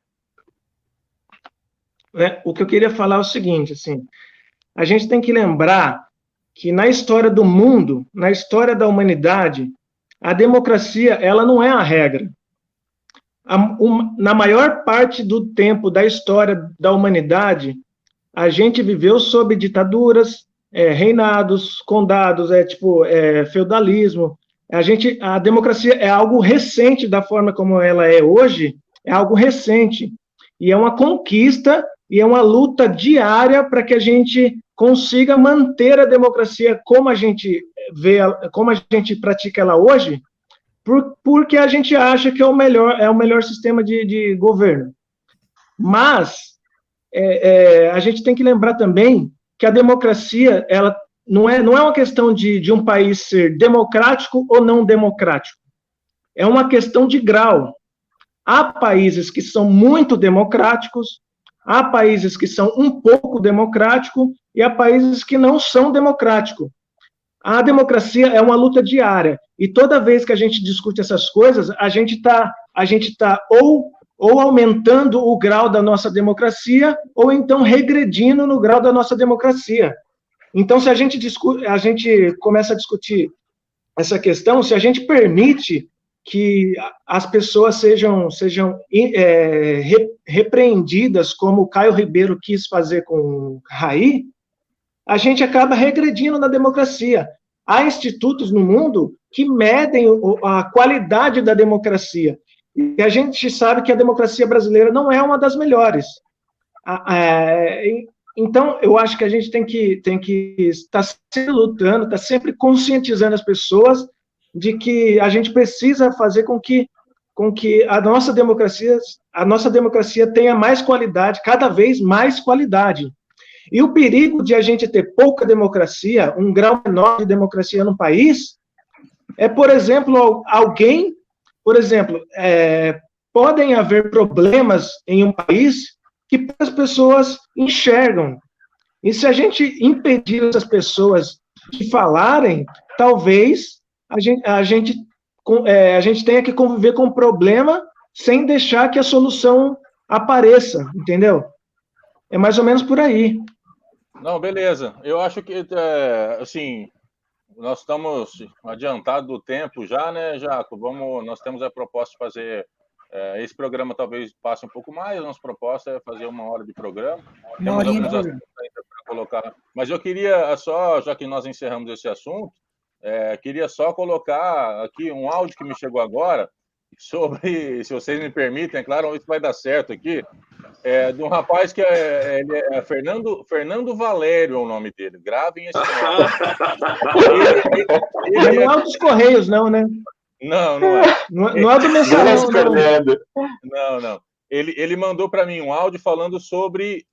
O que eu queria falar é o seguinte, assim, a gente tem que lembrar que na história do mundo, na história da humanidade, a democracia, ela não é a regra. Na maior parte do tempo da história da humanidade, a gente viveu sob ditaduras, reinados, condados, feudalismo. A democracia é algo recente da forma como ela é hoje, é algo recente. E é uma conquista e é uma luta diária para que a gente consiga manter a democracia como a gente vê, como a gente pratica ela hoje, porque a gente acha que é o melhor sistema de governo. Mas a gente tem que lembrar também que a democracia, ela não é uma questão de um país ser democrático ou não democrático. É uma questão de grau. Há países que são muito democráticos, há países que são um pouco democráticos e há países que não são democráticos. A democracia é uma luta diária. E toda vez que a gente discute essas coisas, a gente tá ou aumentando o grau da nossa democracia, ou então regredindo no grau da nossa democracia. Então, se a gente começa a discutir essa questão, se a gente permite que as pessoas sejam repreendidas, como o Caio Ribeiro quis fazer com o Raí, a gente acaba regredindo na democracia. Há institutos no mundo que medem a qualidade da democracia. E a gente sabe que a democracia brasileira não é uma das melhores. Então, eu acho que a gente tem que estar sempre lutando, estar sempre conscientizando as pessoas de que a gente precisa fazer com que a nossa democracia tenha mais qualidade, cada vez mais qualidade. E o perigo de a gente ter pouca democracia, um grau menor de democracia no país, é, por exemplo, podem haver problemas em um país que as pessoas enxergam. E se a gente impedir essas pessoas de falarem, talvez a gente tenha que conviver com o problema sem deixar que a solução apareça, entendeu? É mais ou menos por aí. Não, beleza. Eu acho que, assim, nós estamos adiantados do tempo já, né, Jaco? Nós temos a proposta de fazer... esse programa talvez passe um pouco mais, a nossa proposta é fazer 1 hora de programa. Temos alguns assuntos ainda para colocar. Mas eu queria só, já que nós encerramos esse assunto, queria só colocar aqui um áudio que me chegou agora, sobre, se vocês me permitem, é claro, isso vai dar certo aqui, de um rapaz que ele é Fernando Valério, é o nome dele. Gravem esse nome. Ele não é dos Correios, não, né? Não, não é. Não é do mensalão, não. Ele mandou para mim um áudio falando sobre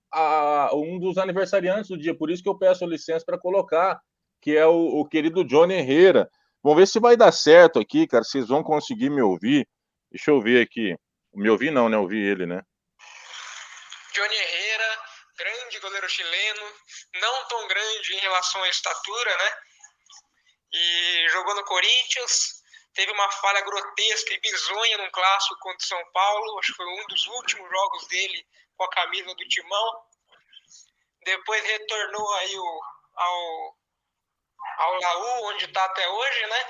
um dos aniversariantes do dia, por isso que eu peço licença para colocar, que é o querido Johnny Herrera. Vamos ver se vai dar certo aqui, cara, vocês vão conseguir me ouvir. Deixa eu ver aqui. Me ouvir não, né? Ouvir ele, né? Johnny Herrera, grande goleiro chileno, não tão grande em relação à estatura, né? E jogou no Corinthians, teve uma falha grotesca e bizonha num clássico contra o São Paulo, acho que foi um dos últimos jogos dele com a camisa do Timão. Depois retornou aí ao Laú, onde está até hoje, né?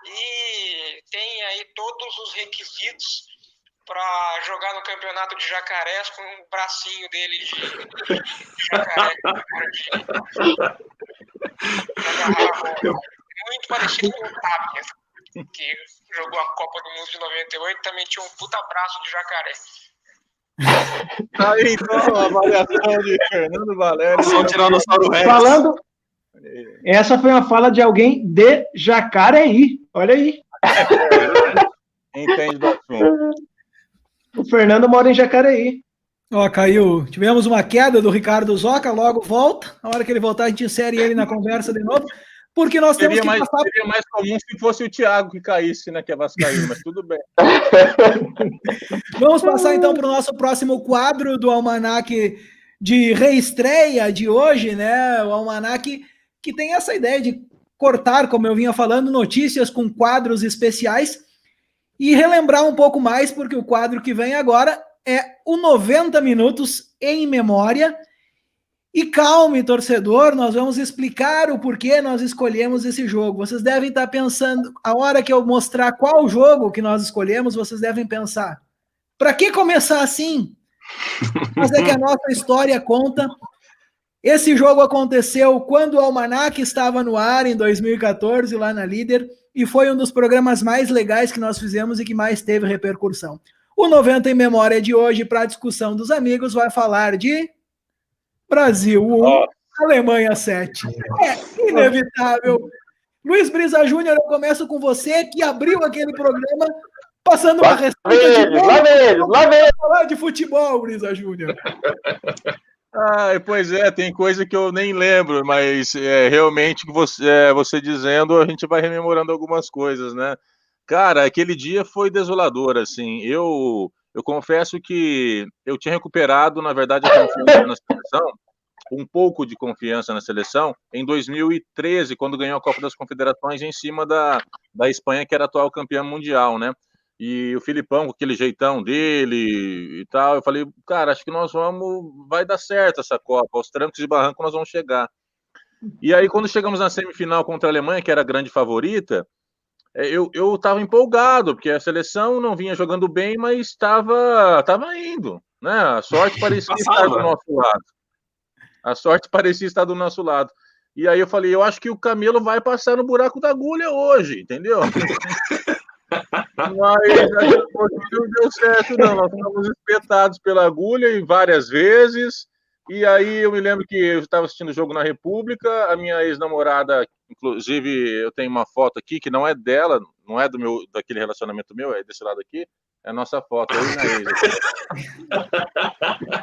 E tem aí todos os requisitos para jogar no campeonato de Jacarés com o bracinho dele de jacaré. Muito parecido com o Tapia, que jogou a Copa do Mundo de 98, também tinha um puta braço de jacaré. Aí então a avaliação de Fernando Valério. Só Tiranossauro Rex. Essa foi uma fala de alguém de Jacareí. Olha aí. Entende do assunto. O Fernando mora em Jacareí. Ó, caiu. Tivemos uma queda do Ricardo Zoca, logo volta. Na hora que ele voltar, a gente insere ele na conversa de novo. Porque nós temos Seria mais comum se fosse o Thiago que caísse, né? Que é vascaíno, mas tudo bem. Vamos passar então para o nosso próximo quadro do Almanac de reestreia de hoje, né? O Almanac que tem essa ideia de cortar, como eu vinha falando, notícias com quadros especiais e relembrar um pouco mais, porque o quadro que vem agora é o 90 Minutos em Memória. E calme, torcedor, nós vamos explicar o porquê nós escolhemos esse jogo. Vocês devem estar pensando, a hora que eu mostrar qual jogo que nós escolhemos, vocês devem pensar, para que começar assim? Mas é que a nossa história conta. Esse jogo aconteceu quando o Almanac estava no ar, em 2014, lá na Líder, e foi um dos programas mais legais que nós fizemos e que mais teve repercussão. O 90 em Memória de hoje, para a discussão dos amigos, vai falar de Brasil 1, Alemanha 7. É inevitável. Luiz Brisa Júnior, eu começo com você, que abriu aquele programa passando uma receita de falar de futebol, Brisa Júnior. Pois é, tem coisa que eu nem lembro, mas realmente você dizendo, a gente vai rememorando algumas coisas, né? Cara, aquele dia foi desolador, assim. Eu confesso que eu tinha recuperado, na verdade, a confiança na seleção, um pouco de confiança na seleção, em 2013, quando ganhou a Copa das Confederações em cima da Espanha, que era atual campeã mundial, né? E o Filipão, com aquele jeitão dele e tal, eu falei, cara, acho que vai dar certo essa Copa, aos trancos e barrancos nós vamos chegar. E aí, quando chegamos na semifinal contra a Alemanha, que era a grande favorita, eu estava empolgado, porque a seleção não vinha jogando bem, mas estava indo, né? A sorte parecia estar do nosso lado. A sorte parecia estar do nosso lado. E aí eu falei, eu acho que o Camelo vai passar no buraco da agulha hoje, entendeu? Mas não deu certo, não. Nós fomos espetados pela agulha em várias vezes. E aí eu me lembro que eu estava assistindo o jogo na República, a minha ex-namorada, inclusive eu tenho uma foto aqui que não é dela, não é daquele relacionamento meu, é desse lado aqui, é a nossa foto, eu e minha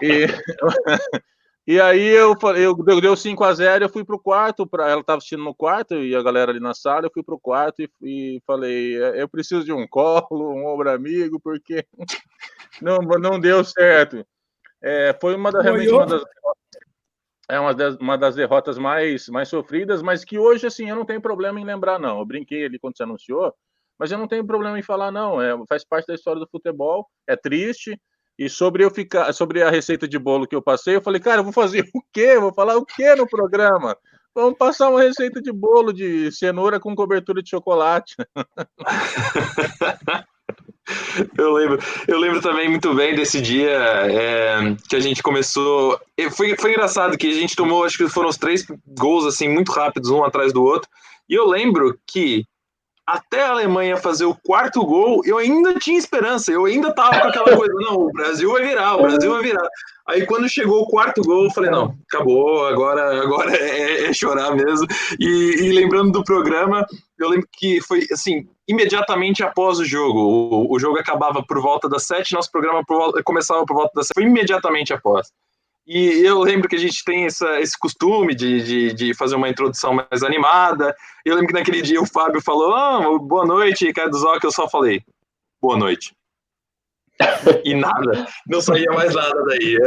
ex. E aí deu 5-0, eu fui pro quarto, ela estava assistindo no quarto, e a galera ali na sala, eu fui pro quarto e falei, eu preciso de um colo, um ombro amigo, porque não deu certo. Foi realmente uma das derrotas mais sofridas, mas que hoje, assim, eu não tenho problema em lembrar, não. Eu brinquei ali quando você anunciou, mas eu não tenho problema em falar, não. Faz parte da história do futebol, é triste. E sobre a receita de bolo que eu passei, eu falei, cara, eu vou fazer o quê? Vou falar o quê no programa? Vamos passar uma receita de bolo de cenoura com cobertura de chocolate. Eu lembro também muito bem desse dia que a gente começou. Foi engraçado que a gente tomou, acho que foram os 3 gols assim muito rápidos, um atrás do outro. E eu lembro que até a Alemanha fazer o 4º gol, eu ainda tinha esperança, eu ainda tava com aquela coisa, não, o Brasil vai virar. Aí quando chegou o 4º gol, eu falei, não, acabou, agora é chorar mesmo. E lembrando do programa, eu lembro que foi, assim, imediatamente após o jogo. O jogo acabava por volta das 7, nosso programa começava por volta das 7, foi imediatamente após. E eu lembro que a gente tem esse costume de fazer uma introdução mais animada. Eu lembro que naquele dia o Fábio falou, boa noite, Ricardo Zoc, eu só falei, boa noite. E nada, não saía mais nada daí.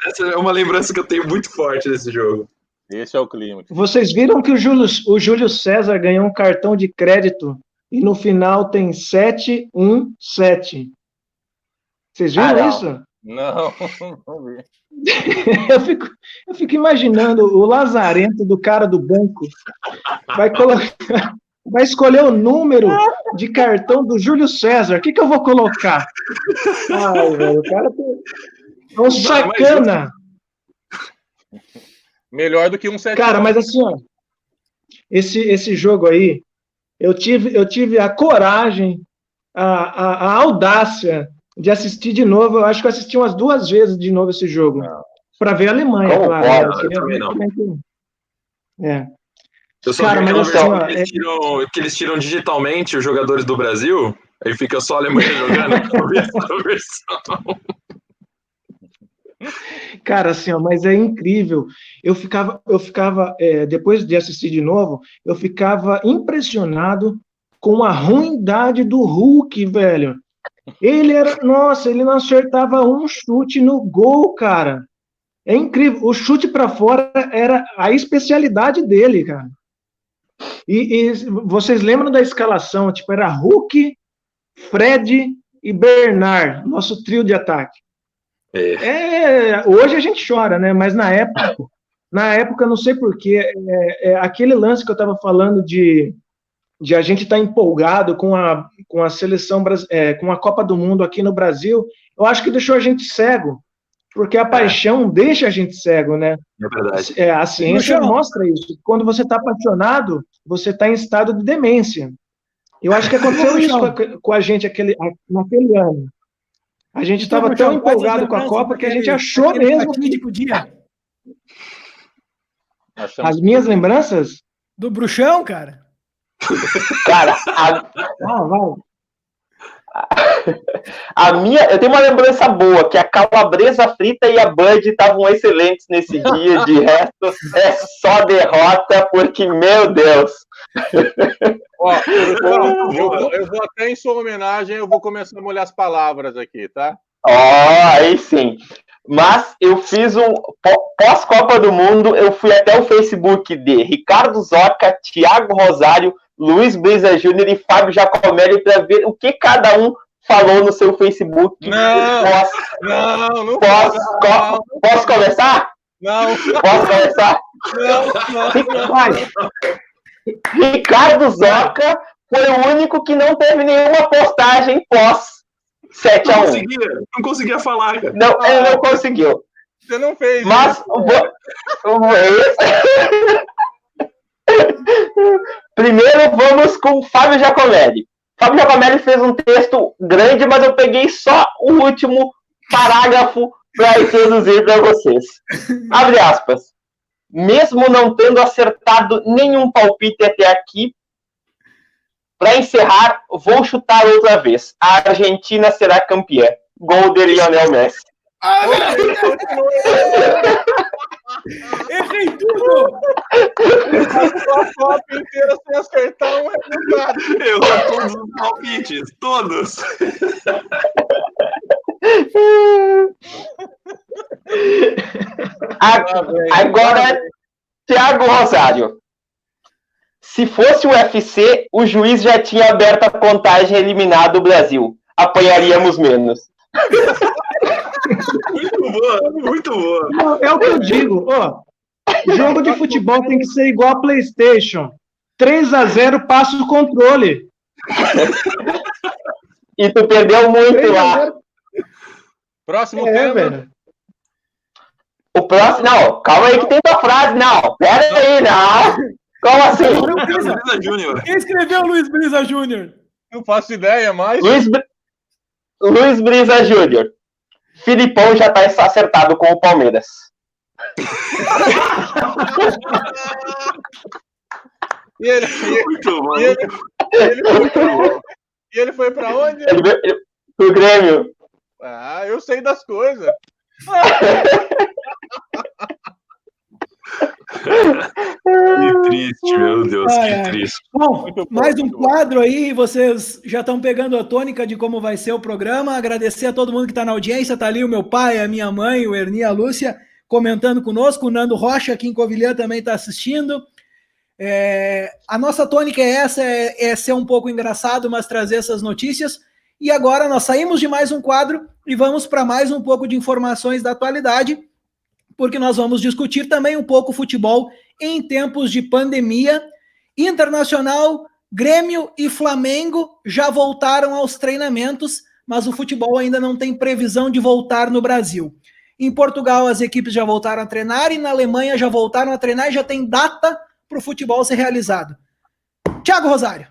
Essa é uma lembrança que eu tenho muito forte desse jogo. Esse é o clima. Vocês viram que o Júlio César ganhou um cartão de crédito e no final tem 717. Vocês viram isso? Não vi. Eu fico imaginando o lazarento do cara do banco vai escolher o número de cartão do Júlio César. O que eu vou colocar? Ai, velho, o cara é um sacana. Melhor do que um 7. Cara, mas assim, ó, esse jogo aí, eu tive a coragem, a audácia de assistir de novo. Eu acho que eu assisti umas 2 vezes de novo esse jogo. Para ver a Alemanha, claro. Eu também não. Eu só vi aquela versão que eles tiram digitalmente os jogadores do Brasil, aí fica só a Alemanha jogando. Eu vi essa versão. Cara, assim, ó, mas é incrível. Eu ficava depois de assistir de novo, eu ficava impressionado com a ruindade do Hulk, velho. Ele não acertava um chute no gol, cara. É incrível. O chute para fora era a especialidade dele, cara. E vocês lembram da escalação? Tipo, era Hulk, Fred e Bernard, nosso trio de ataque. Hoje a gente chora, né? Mas na época não sei porquê, aquele lance que eu estava falando de a gente estar empolgado com a seleção, com a Copa do Mundo aqui no Brasil, eu acho que deixou a gente cego, porque a paixão deixa a gente cego, né? É verdade. A ciência mostra isso. Quando você está apaixonado, você está em estado de demência. Eu acho que aconteceu isso com a gente naquele ano. A gente estava tão empolgado com a Copa que a gente achou mesmo. Dia. As minhas lembranças? Do bruxão, cara? Cara, a minha, eu tenho uma lembrança boa, que a calabresa frita e a Bud estavam excelentes nesse dia, de resto é só derrota, porque, meu Deus. Ó, eu vou até em sua homenagem, eu vou começar a molhar as palavras aqui, tá? Aí sim. Mas eu fiz pós-Copa do Mundo, eu fui até o Facebook de Ricardo Zoca, Thiago Rosário, Luiz Brisa Júnior e Fábio Giacomelli para ver o que cada um falou no seu Facebook. Posso começar? Não. Posso começar? Não. Ricardo Zoca foi o único que não teve nenhuma postagem pós 7-1. Não conseguia falar, cara. Não, ele não conseguiu. Você não fez. Mas primeiro vamos com o Fábio Giacomelli. Fábio Giacomelli fez um texto grande, mas eu peguei só o último parágrafo para introduzir para vocês. Abre aspas. Mesmo não tendo acertado nenhum palpite até aqui, para encerrar, vou chutar outra vez. A Argentina será campeã. Gol de Lionel Messi. Errei tudo! A Copa inteira sem acertar um resultado. Eu todos os palpites, todos. Agora, Thiago Rosário. Se fosse o UFC, o juiz já tinha aberto a contagem e eliminado o Brasil. Apanharíamos menos. Muito boa. É o que eu digo, jogo de futebol tem que ser igual a PlayStation. 3-0 passa o controle. E tu perdeu muito lá. Próximo tema. Velho. O próximo... Não, calma aí que tem tua frase. Não, pera aí, não. Como assim? Quem escreveu Luiz Brisa Júnior? Não faço ideia mais. Luiz Brisa Júnior. Filipão já está acertado com o Palmeiras. E ele foi para onde? Pro Grêmio. Ah, eu sei das coisas. Que triste, meu Deus, que triste. Bom, mais um quadro aí, vocês já estão pegando a tônica de como vai ser o programa. Agradecer a todo mundo que está na audiência, tá ali o meu pai, a minha mãe, o Ernie, a Lúcia, comentando conosco, o Nando Rocha aqui em Covilhã também está assistindo. A nossa tônica é essa, é ser um pouco engraçado, mas trazer essas notícias. E agora nós saímos de mais um quadro e vamos para mais um pouco de informações da atualidade, porque nós vamos discutir também um pouco futebol em tempos de pandemia. Internacional, Grêmio e Flamengo já voltaram aos treinamentos, mas o futebol ainda não tem previsão de voltar no Brasil. Em Portugal, as equipes já voltaram a treinar e na Alemanha já voltaram a treinar e já tem data para o futebol ser realizado. Thiago Rosário.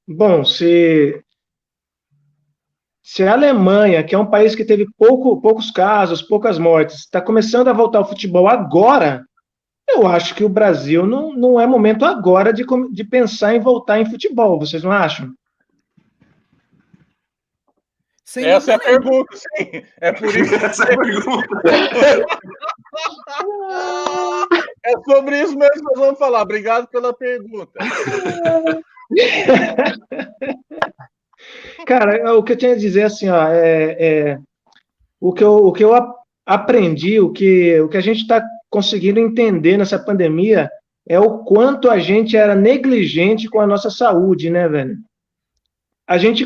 Bom, se a Alemanha, que é um país que teve poucos casos, poucas mortes, está começando a voltar ao futebol agora, eu acho que o Brasil não é momento agora de pensar em voltar em futebol. Vocês não acham? Essa é a pergunta, sim. É por isso que essa é a pergunta. É sobre isso mesmo que nós vamos falar. Obrigado pela pergunta. Cara, o que eu tinha a dizer assim, o que eu aprendi, o que a gente está conseguindo entender nessa pandemia é o quanto a gente era negligente com a nossa saúde, né, velho? A gente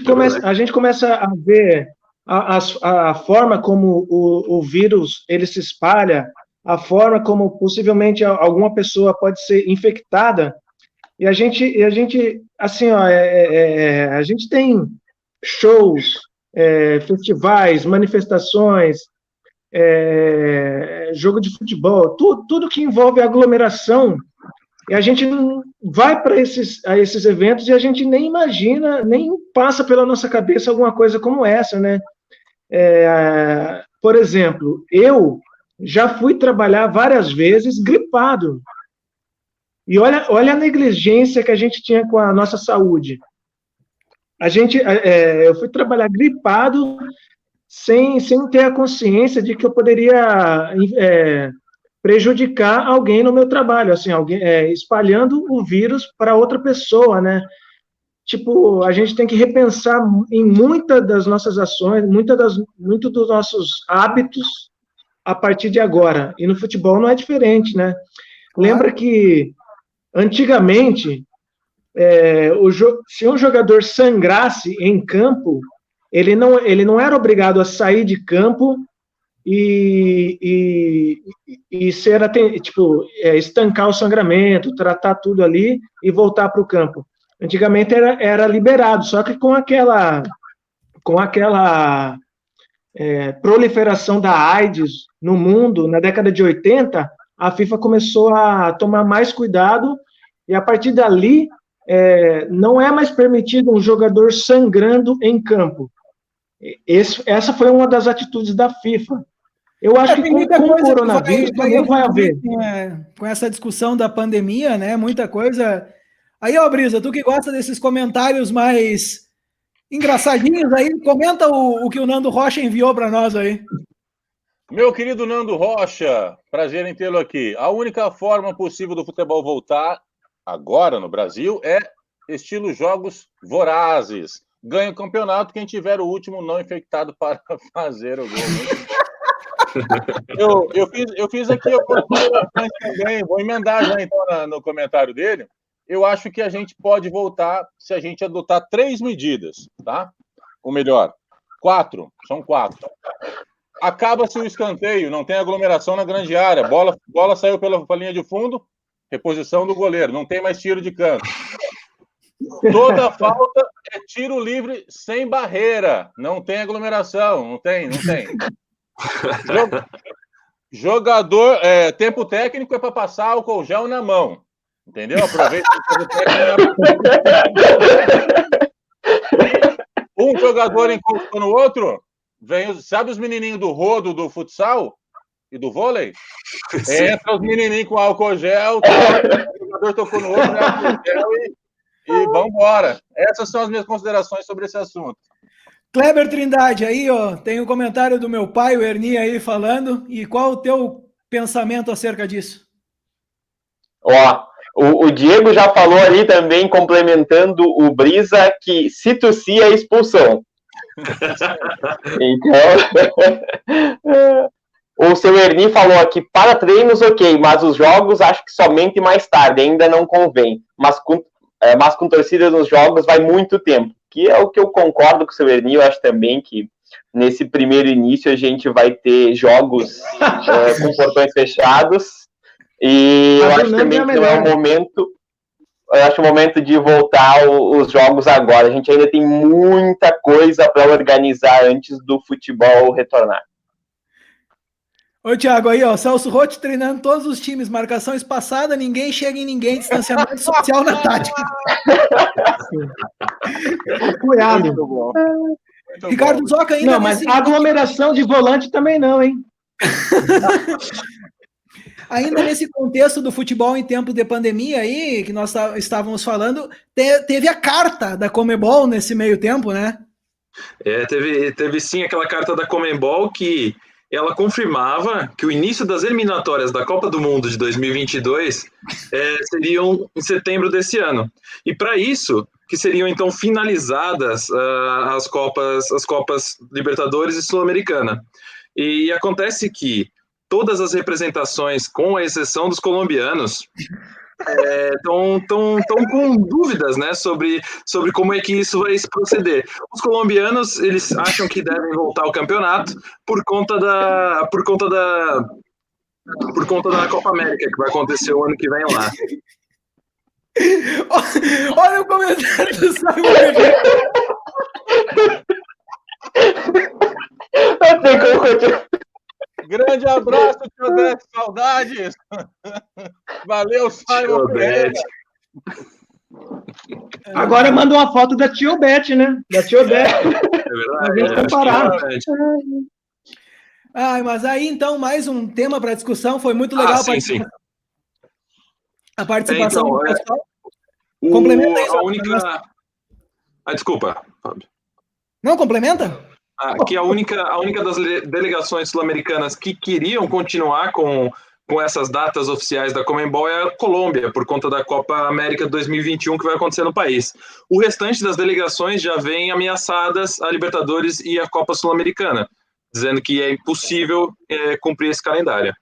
começa a ver a forma como o vírus ele se espalha, a forma como possivelmente alguma pessoa pode ser infectada. E a gente assim, a gente tem shows, festivais, manifestações, jogo de futebol, tudo que envolve aglomeração E a gente vai para esses eventos e a gente nem imagina, nem passa pela nossa cabeça alguma coisa como essa, né? Por exemplo, eu já fui trabalhar várias vezes gripado. E olha a negligência que a gente tinha com a nossa saúde. Eu fui trabalhar gripado sem ter a consciência de que eu poderia prejudicar alguém no meu trabalho, assim, espalhando o vírus para outra pessoa, né? Tipo, a gente tem que repensar em muitas das nossas ações, muito dos nossos hábitos a partir de agora. E no futebol não é diferente, né? Claro. Lembra que, antigamente, se um jogador sangrasse em campo, ele não era obrigado a sair de campo e estancar o sangramento, tratar tudo ali e voltar para o campo. Antigamente era liberado, só que com aquela proliferação da AIDS no mundo, na década de 80, a FIFA começou a tomar mais cuidado e, a partir dali, não é mais permitido um jogador sangrando em campo. Essa foi uma das atitudes da FIFA. Eu acho que com o coronavírus também vai haver. Com essa discussão da pandemia, né? Muita coisa. Aí, ó, Brisa, tu que gosta desses comentários mais engraçadinhos aí, comenta o que o Nando Rocha enviou para nós aí. Meu querido Nando Rocha, prazer em tê-lo aqui. A única forma possível do futebol voltar agora no Brasil é estilo jogos vorazes. Ganha o campeonato quem tiver o último não infectado para fazer o gol. Eu fiz aqui também, vou emendar já então no comentário dele. Eu acho que a gente pode voltar se a gente adotar 3 medidas, tá? Ou melhor, 4, são 4. Acaba-se o escanteio, não tem aglomeração na grande área, bola saiu pela linha de fundo, reposição do goleiro, não tem mais tiro de canto. Toda falta é tiro livre sem barreira, não tem aglomeração, não tem. Jogador, tempo técnico é para passar álcool gel na mão. Entendeu? Aproveita um jogador encostou no outro, sabe os menininhos do rodo, do futsal e do vôlei? Entra os menininhos com álcool gel, o jogador tocou no outro, álcool gel e vambora. Essas são as minhas considerações sobre esse assunto. Kleber Trindade, aí, ó, tem um comentário do meu pai, o Erni, aí falando, e qual o teu pensamento acerca disso? Ó, o Diego já falou ali também, complementando o Brisa, que se tossir é expulsão. Então, o seu Erni falou aqui, para treinos, ok, mas os jogos acho que somente mais tarde, ainda não convém. Mas com torcida nos jogos vai muito tempo. Que é o que eu concordo com o seu Erni, eu acho também que nesse primeiro início a gente vai ter jogos com portões fechados. E eu acho também que não é o momento. Eu acho o momento de voltar os jogos agora. A gente ainda tem muita coisa para organizar antes do futebol retornar. Ô, Thiago, aí, ó, Celso Roth treinando todos os times, marcação espaçada, ninguém chega em ninguém, distanciamento social na tática. Cuidado. Muito bom. Ricardo Zoca ainda... Não, mas aglomeração de volante também não, hein? Ainda nesse contexto do futebol em tempo de pandemia aí, que nós estávamos falando, teve a carta da Conmebol nesse meio tempo, né? Teve sim aquela carta da Conmebol que ela confirmava que o início das eliminatórias da Copa do Mundo de 2022 seriam em setembro desse ano. E para isso, que seriam então finalizadas as Copas Libertadores e Sul-Americana. E acontece que todas as representações, com a exceção dos colombianos, estão com dúvidas, né, sobre como é que isso vai se proceder. Os colombianos, eles acham que devem voltar ao campeonato por conta da Copa América, que vai acontecer o ano que vem lá. Olha o comentário do Simon. Grande abraço, tio Dex, saudades! Valeu, Simon Pereira. Agora manda uma foto da Tio Beth, né? Da Tio Beth. É verdade. comparar. Mas aí, então, mais um tema para discussão. Foi muito legal Sim. a participação do pessoal. Complementa isso. A única... desculpa, Fábio. Não, complementa? Que a única das delegações sul-americanas que queriam continuar com essas datas oficiais da Conmebol é a Colômbia, por conta da Copa América 2021 que vai acontecer no país. O restante das delegações já vem ameaçadas a Libertadores e a Copa Sul-Americana, dizendo que é impossível cumprir esse calendário.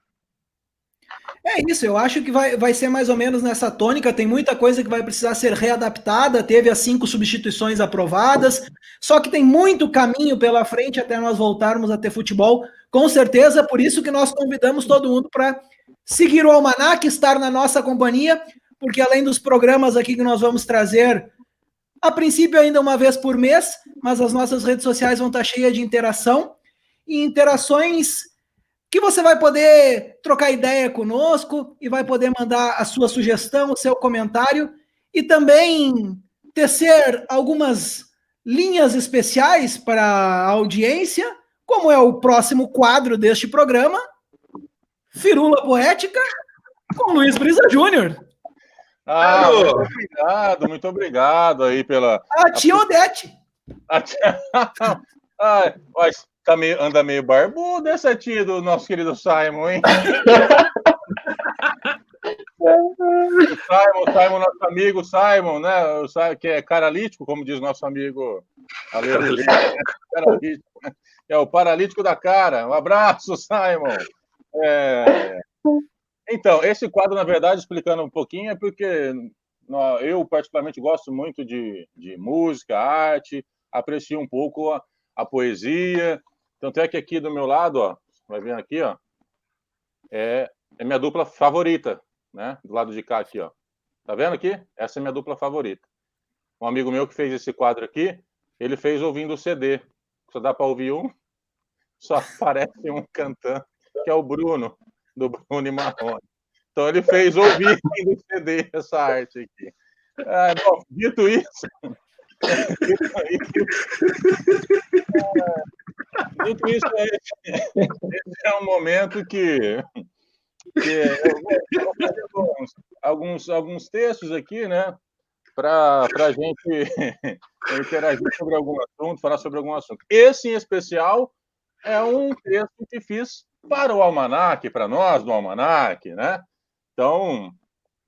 É isso, eu acho que vai ser mais ou menos nessa tônica. Tem muita coisa que vai precisar ser readaptada. Teve as 5 substituições aprovadas, só que tem muito caminho pela frente até nós voltarmos a ter futebol, com certeza. Por isso que nós convidamos todo mundo para seguir o Almanac, estar na nossa companhia, porque além dos programas aqui que nós vamos trazer, a princípio ainda uma vez por mês, mas as nossas redes sociais vão estar cheias de interação, e interações que você vai poder trocar ideia conosco e vai poder mandar a sua sugestão, o seu comentário, e também tecer algumas linhas especiais para a audiência, como é o próximo quadro deste programa, Firula Poética, com Luiz Brisa Júnior. Muito obrigado aí pela... A tia Odete. Mas anda meio barbudo essa tia do nosso querido Simon, hein? O Simon, nosso amigo Simon, né? Que é caralítico, como diz nosso amigo Ale. É o paralítico da cara. Um abraço, Simon. Então, esse quadro, na verdade, explicando um pouquinho, é porque eu particularmente gosto muito de música, arte, aprecio um pouco a poesia. Tanto é que aqui do meu lado, ó, vai vendo aqui, ó, é minha dupla favorita, né? Do lado de cá aqui, ó. Tá vendo aqui? Essa é minha dupla favorita. Um amigo meu que fez esse quadro aqui, ele fez ouvindo o CD. Só dá para ouvir um, só aparece um cantando, que é o Bruno, do Bruno e Marrone. Então ele fez ouvindo o CD essa arte aqui. Bom, dito isso, esse é um momento que eu vou fazer alguns textos aqui, né, para a gente interagir sobre algum assunto, falar sobre algum assunto. Esse, em especial, é um texto que fiz para o Almanac, para nós do Almanac, né? Então,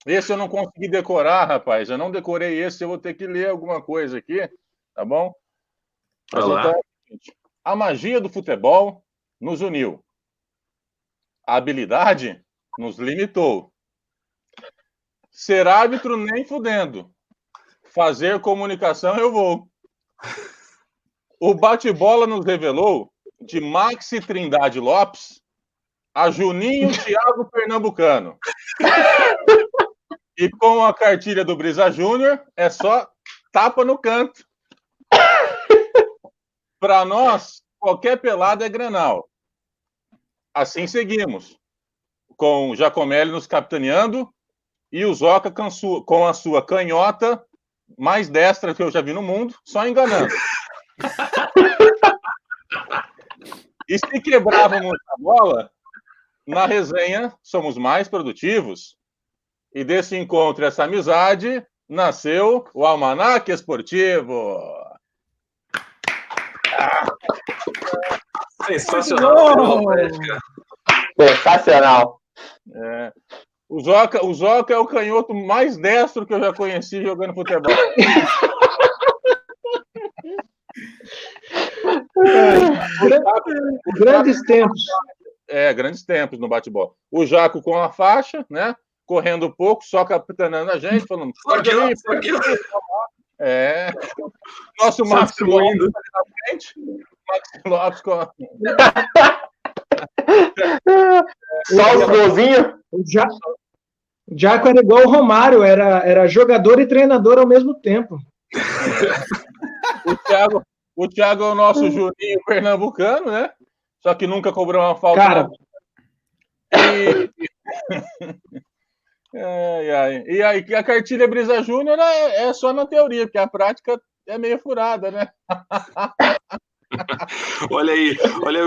esse eu não consegui decorar, rapaz. Eu não decorei esse, eu vou ter que ler alguma coisa aqui, tá bom? Mas então, a magia do futebol nos uniu. A habilidade nos limitou. Ser árbitro nem fudendo. Fazer comunicação eu vou. O bate-bola nos revelou de Maxi Trindade Lopes a Juninho Thiago Pernambucano. E com a cartilha do Brisa Júnior, é só tapa no canto. Para nós, qualquer pelada é Grenal. Assim seguimos. Com o Giacomelli nos capitaneando e o Zoca com a sua canhota mais destra que eu já vi no mundo, só enganando. E se quebrávamos a bola, na resenha somos mais produtivos. E desse encontro, essa amizade, nasceu o Almanac Esportivo. Sensacional. Sensacional. O Zoca é o canhoto mais destro que eu já conheci jogando futebol. Grandes tempos. Grandes tempos no bate-bola. O Jaco com a faixa, né? Correndo pouco, só capitanando a gente, falando. Nosso Maxi Lopes na frente. Maxi Lopes com a... Só os golzinhos. O Jaco era igual o Romário, era jogador e treinador ao mesmo tempo. O Thiago é o nosso Juninho pernambucano, né? Só que nunca cobrou uma falta. Cara. E aí, a cartilha Brisa Júnior é só na teoria, porque a prática é meio furada, né? Olha aí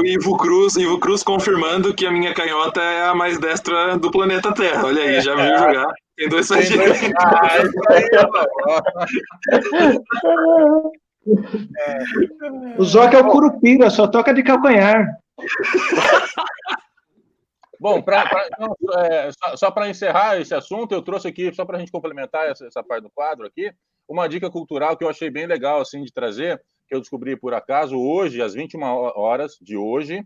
o Ivo Cruz confirmando que a minha canhota é a mais destra do planeta Terra. Olha aí, já viu jogar. Tem dois sargentos. Isso aí, O Zoca é o Curupira, só toca de calcanhar. Bom, só para encerrar esse assunto, eu trouxe aqui, só para a gente complementar essa parte do quadro aqui, uma dica cultural que eu achei bem legal assim, de trazer, que eu descobri por acaso hoje, às 21 horas de hoje,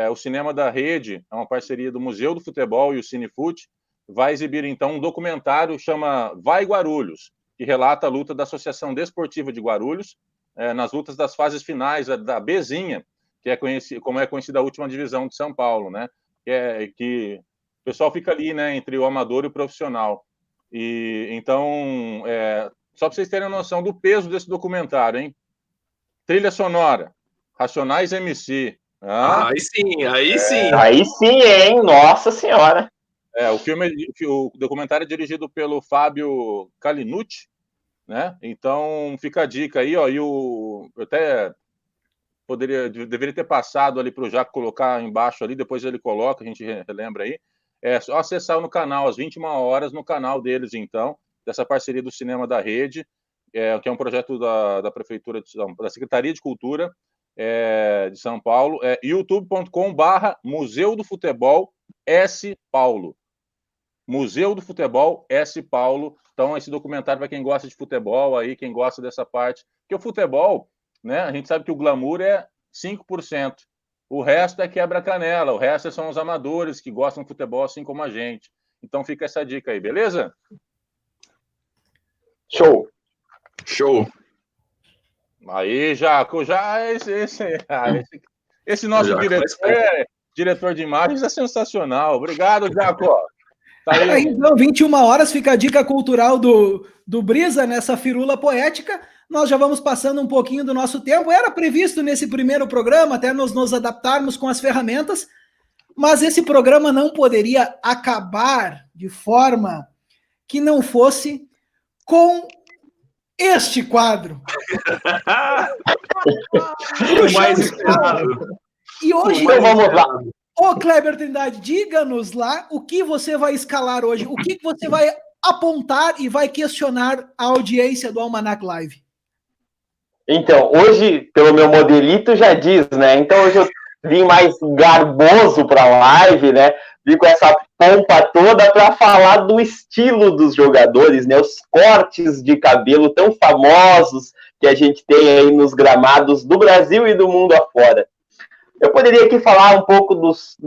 o Cinema da Rede, é uma parceria do Museu do Futebol e o Cinefute, vai exibir então um documentário chama Vai Guarulhos, que relata a luta da Associação Desportiva de Guarulhos, nas lutas das fases finais da Bzinha, que é como é conhecida a última divisão de São Paulo, né? Que o pessoal fica ali, né, entre o amador e o profissional. E então, só para vocês terem noção do peso desse documentário, hein? Trilha sonora, Racionais MC. Aí sim. Aí sim, hein? Nossa Senhora. O documentário é dirigido pelo Fábio Calinucci, né? Então fica a dica aí, ó. Eu até deveria ter passado ali para o Jaco colocar embaixo ali, depois ele coloca, a gente relembra aí. É só acessar no canal, às 21 horas, no canal deles, então, dessa parceria do Cinema da Rede, que é um projeto da Prefeitura, da Secretaria de Cultura de São Paulo, youtube.com/Museu do Futebol S. Paulo. Museu do Futebol S. Paulo. Então, esse documentário para quem gosta de futebol, aí, quem gosta dessa parte, porque o futebol, né, a gente sabe que o glamour é 5%. O resto é quebra-canela, o resto são os amadores que gostam de futebol assim como a gente. Então fica essa dica aí, beleza? Show. Aí, Jaco, esse nosso diretor de imagens é sensacional. Obrigado, Jaco. Tá aí. Então, 21 horas fica a dica cultural do Brisa nessa firula poética. Nós já vamos passando um pouquinho do nosso tempo. Era previsto nesse primeiro programa até nos adaptarmos com as ferramentas, mas esse programa não poderia acabar de forma que não fosse com este quadro. O mais esperado. E hoje, então vamos lá. Ô, Kleber Trindade, diga-nos lá o que você vai escalar hoje, o que você vai apontar e vai questionar a audiência do Almanac Live. Então, hoje, pelo meu modelito, já diz, né? Então, hoje eu vim mais garboso para a live, né? Vim com essa pompa toda para falar do estilo dos jogadores, né? Os cortes de cabelo tão famosos que a gente tem aí nos gramados do Brasil e do mundo afora. Eu poderia aqui falar um pouco dos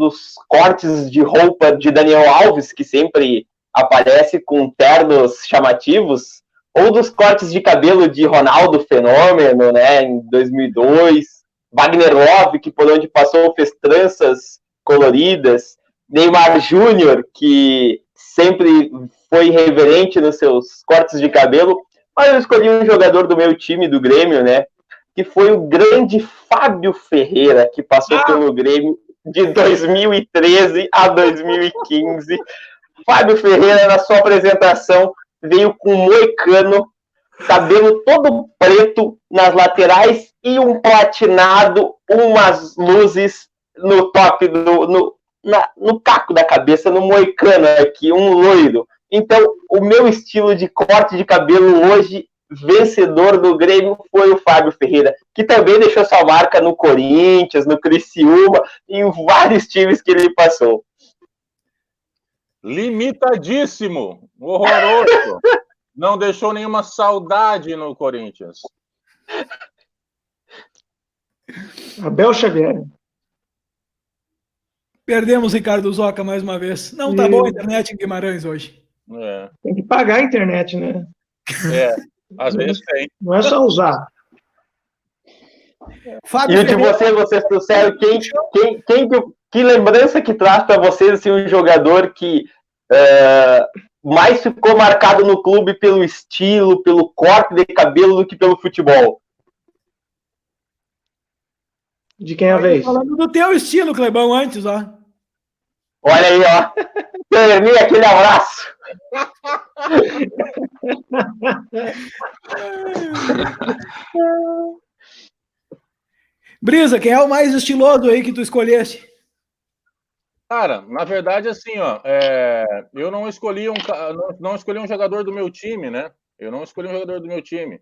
cortes de roupa de Daniel Alves, que sempre aparece com ternos chamativos, ou dos cortes de cabelo de Ronaldo Fenômeno, né, em 2002, Wagner Love, que por onde passou fez tranças coloridas, Neymar Júnior, que sempre foi irreverente nos seus cortes de cabelo, mas eu escolhi um jogador do meu time, do Grêmio, né, que foi o grande Fábio Ferreira, que passou pelo Grêmio de 2013 a 2015. Fábio Ferreira, na sua apresentação, veio com um moicano, cabelo todo preto nas laterais e um platinado, umas luzes no top, no caco da cabeça, no moicano aqui, um loiro. Então, o meu estilo de corte de cabelo hoje, vencedor do Grêmio, foi o Fábio Ferreira, que também deixou sua marca no Corinthians, no Criciúma, em vários times que ele passou. Limitadíssimo, horroroso. Não deixou nenhuma saudade no Corinthians. Abel Xavier. Perdemos Ricardo Zoca mais uma vez. Não tá boa a internet em Guimarães hoje. Tem que pagar a internet, né? Às vezes tem. Não é só usar. Fábio, e o de vocês trouxeram que lembrança que traz para vocês assim, um jogador que mais ficou marcado no clube pelo estilo, pelo corte de cabelo do que pelo futebol? De quem é a vez? Falando do teu estilo, Clebão, antes, ó. Olha aí, ó. Termina aquele abraço. Brisa, quem é o mais estiloso aí que tu escolheste? Cara, na verdade, assim, ó, eu não escolhi não escolhi um jogador do meu time, né? Eu não escolhi um jogador do meu time,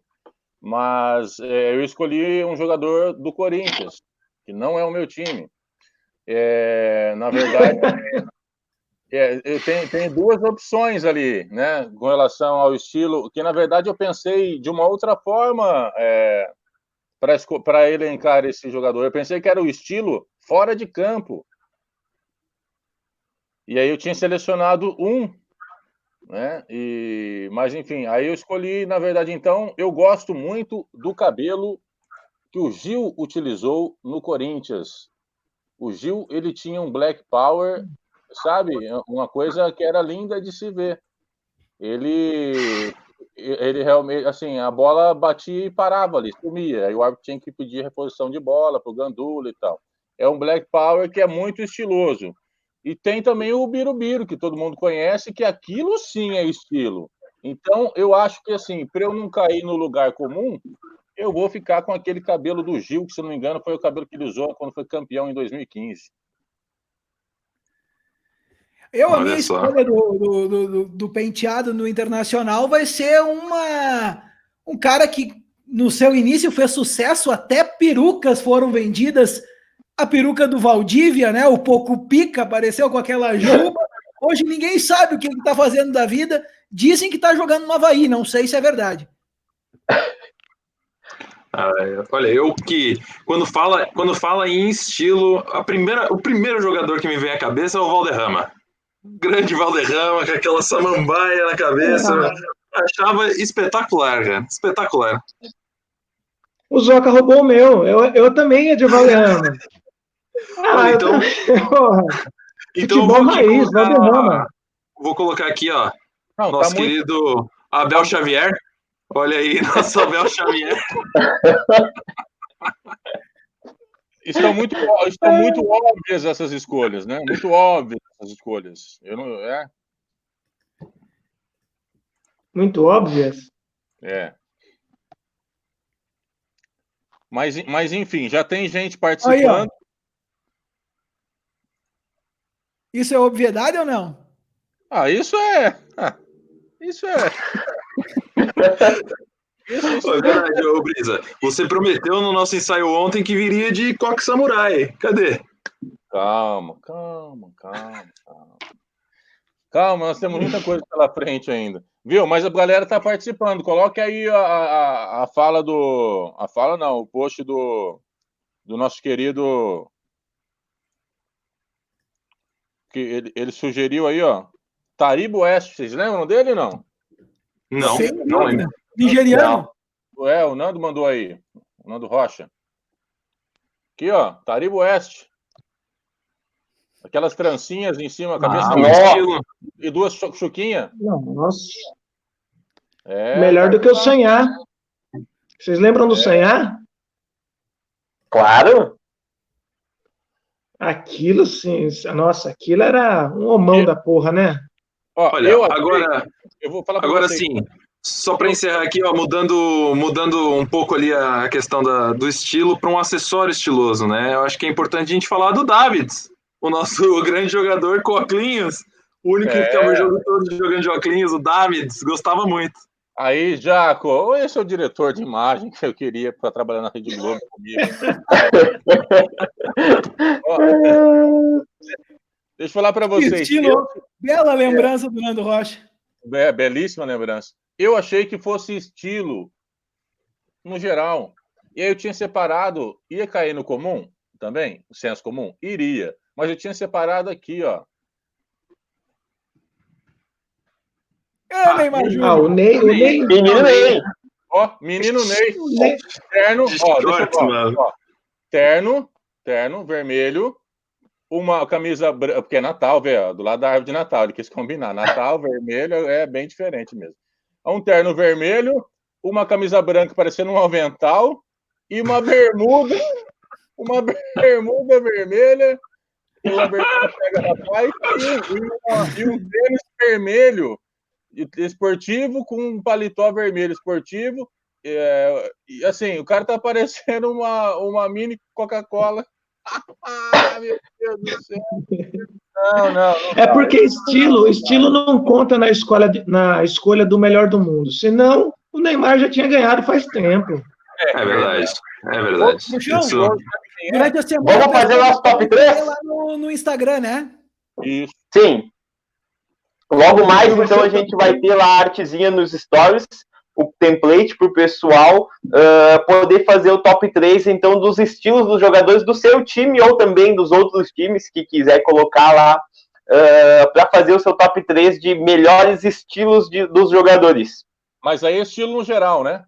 mas eu escolhi um jogador do Corinthians, que não é o meu time. Na verdade, tem duas opções ali, né, com relação ao estilo, que na verdade eu pensei de uma outra forma para elencar esse jogador. Eu pensei que era o estilo fora de campo. E aí eu tinha selecionado um, né? Mas enfim, aí eu escolhi, na verdade, então, eu gosto muito do cabelo que o Gil utilizou no Corinthians. O Gil, ele tinha um Black Power, sabe? Uma coisa que era linda de se ver. Ele realmente, assim, a bola batia e parava ali, sumia. Aí o árbitro tinha que pedir reposição de bola para o Gandula e tal. É um Black Power que é muito estiloso. E tem também o Birubiru, que todo mundo conhece, que aquilo sim é estilo. Então, eu acho que, assim, para eu não cair no lugar comum, eu vou ficar com aquele cabelo do Gil, que, se não me engano, foi o cabelo que ele usou quando foi campeão em 2015. A minha escolha do penteado no Internacional vai ser um cara que no seu início fez sucesso, até perucas foram vendidas. A peruca do Valdívia, né? O Poco Pica apareceu com aquela juba. Hoje ninguém sabe o que ele está fazendo da vida. Dizem que está jogando no Avaí, não sei se é verdade. Olha, eu que quando fala em estilo, o primeiro jogador que me vem à cabeça é o Valderrama. Grande Valderrama, com aquela samambaia na cabeça. Achava espetacular, cara. Espetacular. O Zoca roubou o meu. Eu também é de Valderrama. Então futebol raiz, Valderrama. Vou colocar aqui, ó. Nosso querido Abel Xavier. Olha aí, nosso Abel Xavier. Estão muito óbvias essas escolhas, né? Muito óbvias essas escolhas. Muito óbvias? Mas, enfim, já tem gente participando. Aí, isso é obviedade ou não? Isso é. Isso é. Verdade, ô Brisa. Você prometeu no nosso ensaio ontem que viria de Coque Samurai. Cadê? Calma, nós temos muita coisa pela frente ainda. Viu? Mas a galera tá participando. Coloque aí a fala do... A fala não, o post do nosso querido... Que ele sugeriu aí, ó. Taribo Oeste. Vocês lembram dele ou não? Não lembro. Nigeriano? O Nando mandou aí. O Nando Rocha. Aqui, ó. Taribo Oeste. Aquelas trancinhas em cima, a cabeça e duas chuquinhas. Nossa. Melhor do que o Sonhar. Vocês lembram do Sonhar? Claro. Aquilo, sim. Nossa, aquilo era um homão da porra, né? Olha, eu vou falar agora sim. Só para encerrar aqui, ó, mudando um pouco ali a questão do estilo para um acessório estiloso, né? Eu acho que é importante a gente falar do Davids, o nosso grande jogador com óculos, o único que ficava o jogo todo jogando de óculos, o Davids, gostava muito. Aí, Jaco, esse é o diretor de imagem que eu queria para trabalhar na Rede Globo comigo. Deixa eu falar para vocês. Bela lembrança do Nando Rocha. Belíssima lembrança. Eu achei que fosse estilo no geral. E aí eu tinha separado, ia cair no comum também, o senso comum? Iria. Mas eu tinha separado aqui, ó. O Ney. Menino Ney. Ó, menino Ney. Terno, ó, terno, vermelho, uma camisa branca, porque é Natal, velho, do lado da árvore de Natal, ele quis combinar. Natal, vermelho, é bem diferente mesmo. Um terno vermelho, uma camisa branca parecendo um avental e uma bermuda vermelha o Lambertinho pega rapaz e um tênis vermelho esportivo com um paletó vermelho esportivo. E assim, o cara tá parecendo uma mini Coca-Cola. Meu Deus do céu. Não é porque estilo não conta na escolha do melhor do mundo. Senão, o Neymar já tinha ganhado faz tempo. É verdade. É verdade. Durante a semana, vamos fazer o nosso top 3? Lá no Instagram, né? Isso. Sim. Logo mais, então, a gente vai ter lá a artezinha nos stories, o template para o pessoal poder fazer o top 3, então, dos estilos dos jogadores do seu time ou também dos outros times que quiser colocar lá para fazer o seu top 3 de melhores estilos dos jogadores. Mas aí é estilo no geral, né?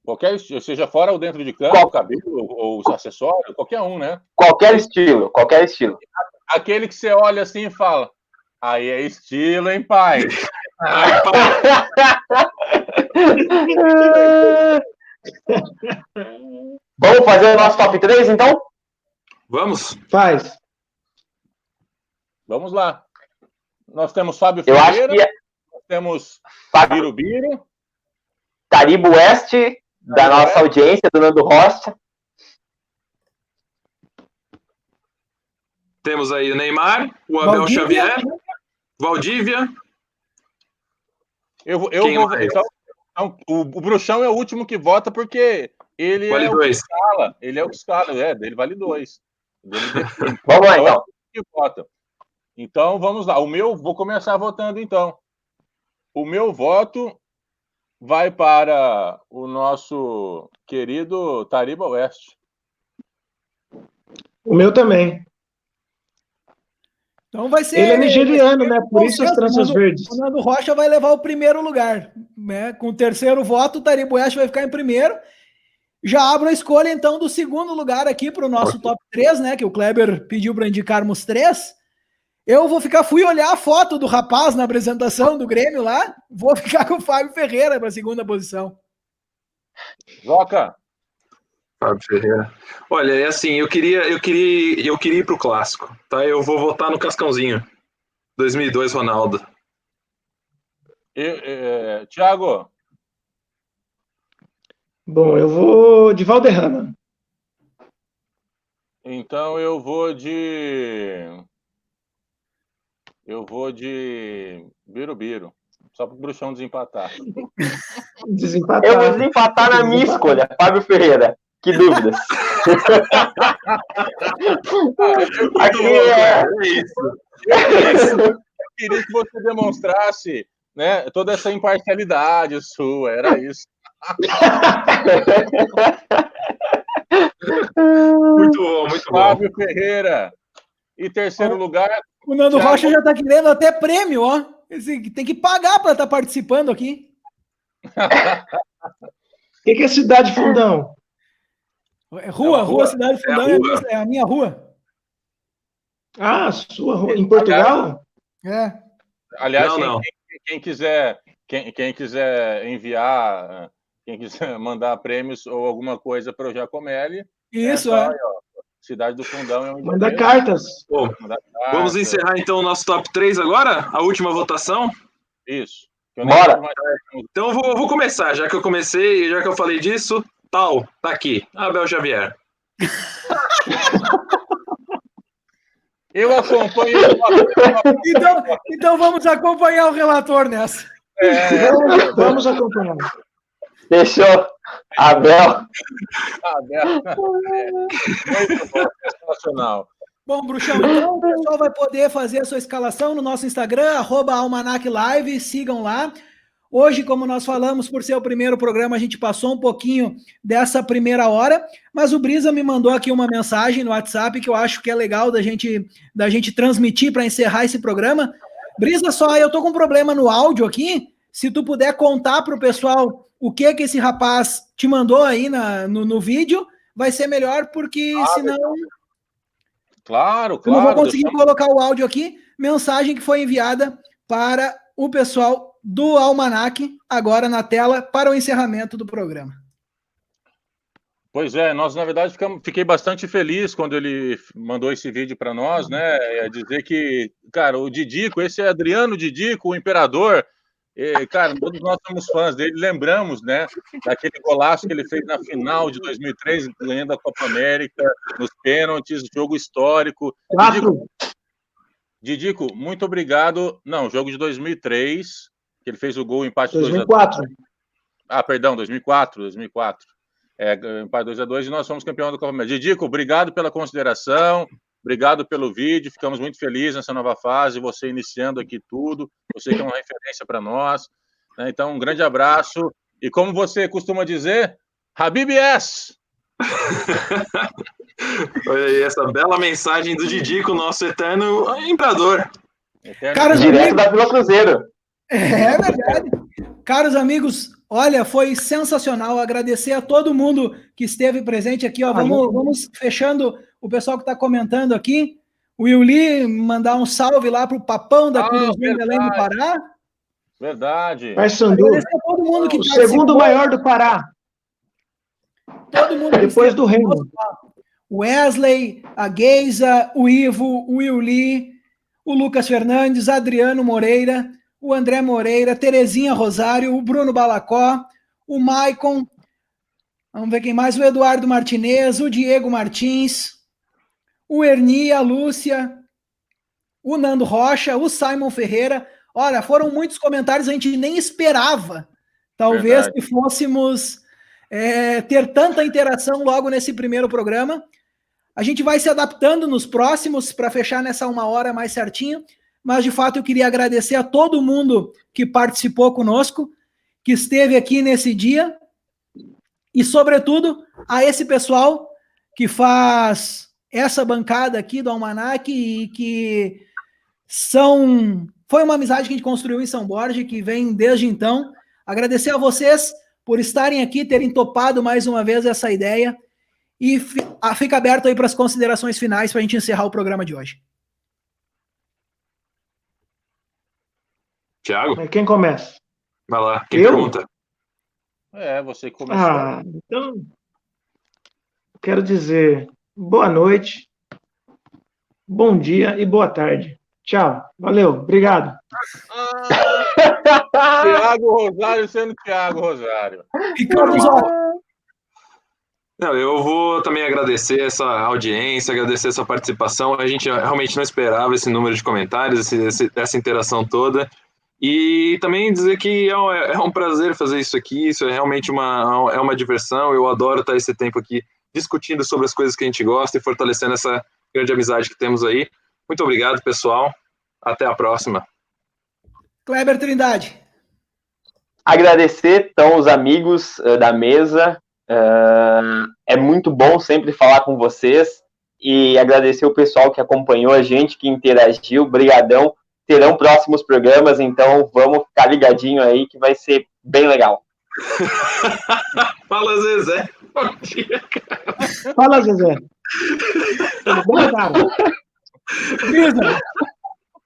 Qualquer estilo, seja fora ou dentro de campo, cabelo ou os acessórios, qualquer um, né? Qualquer estilo. Aquele que você olha assim e fala, aí é estilo, hein, pai? Vamos fazer o nosso top 3, então? Vamos? Faz. Vamos lá. Nós temos Fábio Ferreira, nós temos Birubiru, Taribo Oeste, da nossa audiência, do Nando Rocha. Temos aí o Neymar, o Abel Xavier, Valdívia. Eu vou então, o Bruxão é o último que vota porque ele vale é o que escala. Ele é o que escala, dele vale 2. Vamos lá, então. Que vota. Então, vamos lá. Vou começar votando, então. O meu voto vai para o nosso querido Taribo Oeste. O meu também. Então vai ser... Ele é nigeriano, né? Por isso as tranças verdes. O Nando Rocha vai levar o primeiro lugar. Né? Com o terceiro voto, o Taribo Oeste vai ficar em primeiro. Já abro a escolha, então, do segundo lugar aqui para o nosso top 3, né? Que o Kleber pediu para indicarmos 3. Eu fui olhar a foto do rapaz na apresentação do Grêmio lá, vou ficar com o Fábio Ferreira para a segunda posição. Joca. Fábio Ferreira. Olha, é assim, eu queria ir pro clássico, tá? Eu vou votar no Cascãozinho. 2002, Ronaldo. Thiago. Bom, eu vou de Valderrama. Então eu vou de Birubiru. Só para o Bruxão desempatar. Eu vou desempatar na minha escolha, Fábio Ferreira. Que dúvidas. Aqui é isso. Eu queria que você demonstrasse, né, toda essa imparcialidade sua. Era isso. Muito bom, muito bom. Fábio Ferreira. E terceiro lugar... O Nando Rocha já está querendo até prêmio, ó. Tem que pagar para estar participando aqui. O que é Cidade Fundão? É rua, Cidade Fundão é a minha rua. Ah, sua rua. Em Portugal? É. Aliás, quem quiser enviar, quem quiser mandar prêmios ou alguma coisa para o Giacomelli, isso, aí, ó, Cidade do Fundão é um Manda cartas. Bom, vamos encerrar então o nosso top 3 agora? A última votação? Isso. Bora! Então eu vou começar, já que eu comecei, já que eu falei disso, tá aqui, Abel Xavier. Eu acompanho. Então vamos acompanhar o relator nessa. Vamos acompanhar. Fechou. Abel. Muito bom, sensacional. Bom, Bruxão, então o pessoal vai poder fazer a sua escalação no nosso Instagram, @almanaclive, sigam lá. Hoje, como nós falamos, por ser o primeiro programa, a gente passou um pouquinho dessa primeira hora, mas o Brisa me mandou aqui uma mensagem no WhatsApp que eu acho que é legal da gente transmitir para encerrar esse programa. Brisa, eu tô com um problema no áudio aqui, se tu puder contar para o pessoal o que esse rapaz te mandou aí no vídeo, vai ser melhor, porque senão... Claro. Eu não vou conseguir colocar o áudio aqui. Mensagem que foi enviada para o pessoal do Almanac, agora na tela, para o encerramento do programa. Pois é, nós, na verdade, fiquei bastante feliz quando ele mandou esse vídeo para nós, né? Dizer que, cara, o Didico, esse é Adriano Didico, o Imperador. Cara, todos nós somos fãs dele, lembramos, né, daquele golaço que ele fez na final de 2003, ganhando a Copa América, nos pênaltis, jogo histórico. Didico, muito obrigado. Não, jogo de 2003, que ele fez o gol, empate 2004. 2-2. Ah, perdão, 2004. Empate 2-2 e nós somos campeão da Copa América. Didico, obrigado pela consideração, obrigado pelo vídeo, ficamos muito felizes nessa nova fase, você iniciando aqui tudo, você que é uma referência para nós, né? Então, um grande abraço, e como você costuma dizer, Habib yes! Olha aí, essa bela mensagem do Didico, nosso eterno imperador. Caros Direto amigos, da Vila Cruzeiro. É verdade. Caros amigos, olha, foi sensacional. Agradecer a todo mundo que esteve presente aqui. Ó, vamos fechando o pessoal que está comentando aqui. O Yuli mandar um salve lá para o Papão da Curuzinha, além do Pará. Verdade. Agradecer a todo mundo que o segundo maior do Pará. Todo mundo depois do Remo. O Wesley, a Geisa, o Ivo, o Yuli, o Lucas Fernandes, Adriano Moreira, o André Moreira, Terezinha Rosário, o Bruno Balacó, o Maicon, vamos ver quem mais, o Eduardo Martinez, o Diego Martins, o Erni, a Lúcia, o Nando Rocha, o Simon Ferreira. Olha, foram muitos comentários, a gente nem esperava, talvez, que fôssemos ter tanta interação logo nesse primeiro programa. A gente vai se adaptando nos próximos para fechar nessa 1 hora mais certinho, mas de fato eu queria agradecer a todo mundo que participou conosco, que esteve aqui nesse dia, e sobretudo a esse pessoal que faz essa bancada aqui do Almanac e que foi uma amizade que a gente construiu em São Borja, que vem desde então. Agradecer a vocês por estarem aqui, terem topado mais uma vez essa ideia, e fica aberto aí para as considerações finais para a gente encerrar o programa de hoje. Thiago? Quem começa? Vai lá, quem pergunta? Você começou. Então, quero dizer boa noite, bom dia e boa tarde. Tchau, valeu, obrigado. Thiago Rosário sendo Thiago Rosário. Não, eu vou também agradecer essa audiência, agradecer essa participação. A gente realmente não esperava esse número de comentários, essa interação toda. E também dizer que é um prazer fazer isso aqui, isso é realmente uma diversão. Eu adoro estar esse tempo aqui discutindo sobre as coisas que a gente gosta e fortalecendo essa grande amizade que temos aí. Muito obrigado, pessoal. Até a próxima. Kleber Trindade. Agradecer, então, os amigos da mesa. É muito bom sempre falar com vocês. E agradecer o pessoal que acompanhou a gente, que interagiu. Brigadão. Terão próximos programas, então vamos ficar ligadinho aí, que vai ser bem legal. Fala, Zezé. Bom dia, cara. Fala, Zezé. Tudo bom, cara?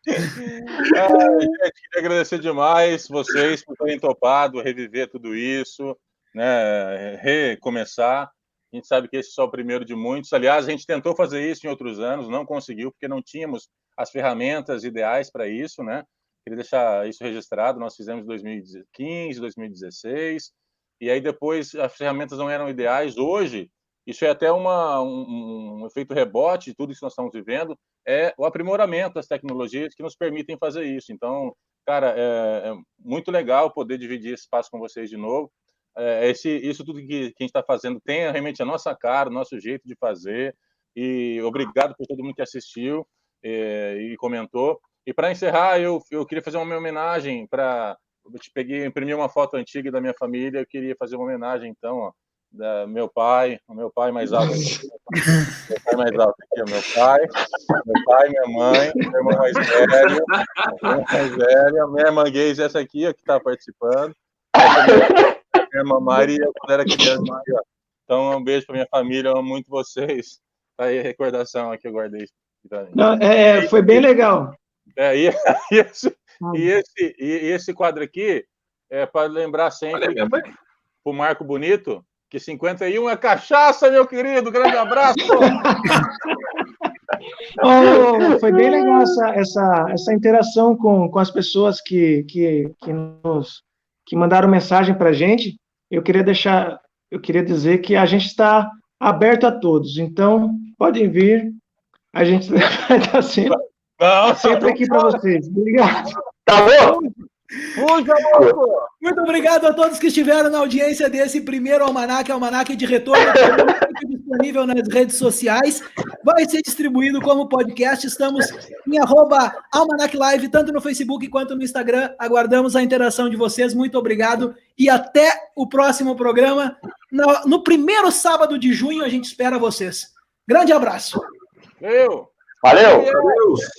Gente, queria agradecer demais vocês por terem topado reviver tudo isso, né, recomeçar. A gente sabe que esse é só o primeiro de muitos. Aliás, a gente tentou fazer isso em outros anos, não conseguiu, porque não tínhamos as ferramentas ideais para isso, né? Queria deixar isso registrado. Nós fizemos em 2015, 2016, e aí depois as ferramentas não eram ideais. Hoje, isso é até um efeito rebote de tudo isso que nós estamos vivendo, é o aprimoramento das tecnologias que nos permitem fazer isso. Então, cara, é muito legal poder dividir esse espaço com vocês de novo. Isso tudo que a gente está fazendo tem realmente a nossa cara, o nosso jeito de fazer, e obrigado por todo mundo que assistiu e comentou. E para encerrar, eu queria fazer uma homenagem imprimi uma foto antiga da minha família, eu queria fazer uma homenagem, então, ó, o meu pai mais alto aqui, meu pai, minha mãe, meu irmão mais velho, minha irmã Geisa, essa aqui, ó, que está participando, minha irmã Maria, quando era criança. Então, um beijo para minha família, eu amo muito vocês. Tá aí a recordação aqui, eu guardei. Não, foi bem legal. E esse quadro aqui é para lembrar sempre o Marco Bonito, Que 51 é cachaça, meu querido. Grande abraço. Foi bem legal essa interação com as pessoas que mandaram mensagem para a gente. Eu queria dizer que a gente está aberto a todos. Então, podem vir. A gente vai estar sempre aqui para vocês. Obrigado. Tá bom? Muito obrigado a todos que estiveram na audiência desse primeiro Almanac de retorno, disponível nas redes sociais. Vai ser distribuído como podcast. Estamos em @almanaclive, tanto no Facebook quanto no Instagram. Aguardamos a interação de vocês. Muito obrigado e até o próximo programa. No primeiro sábado de junho, a gente espera vocês. Grande abraço. Valeu. Valeu.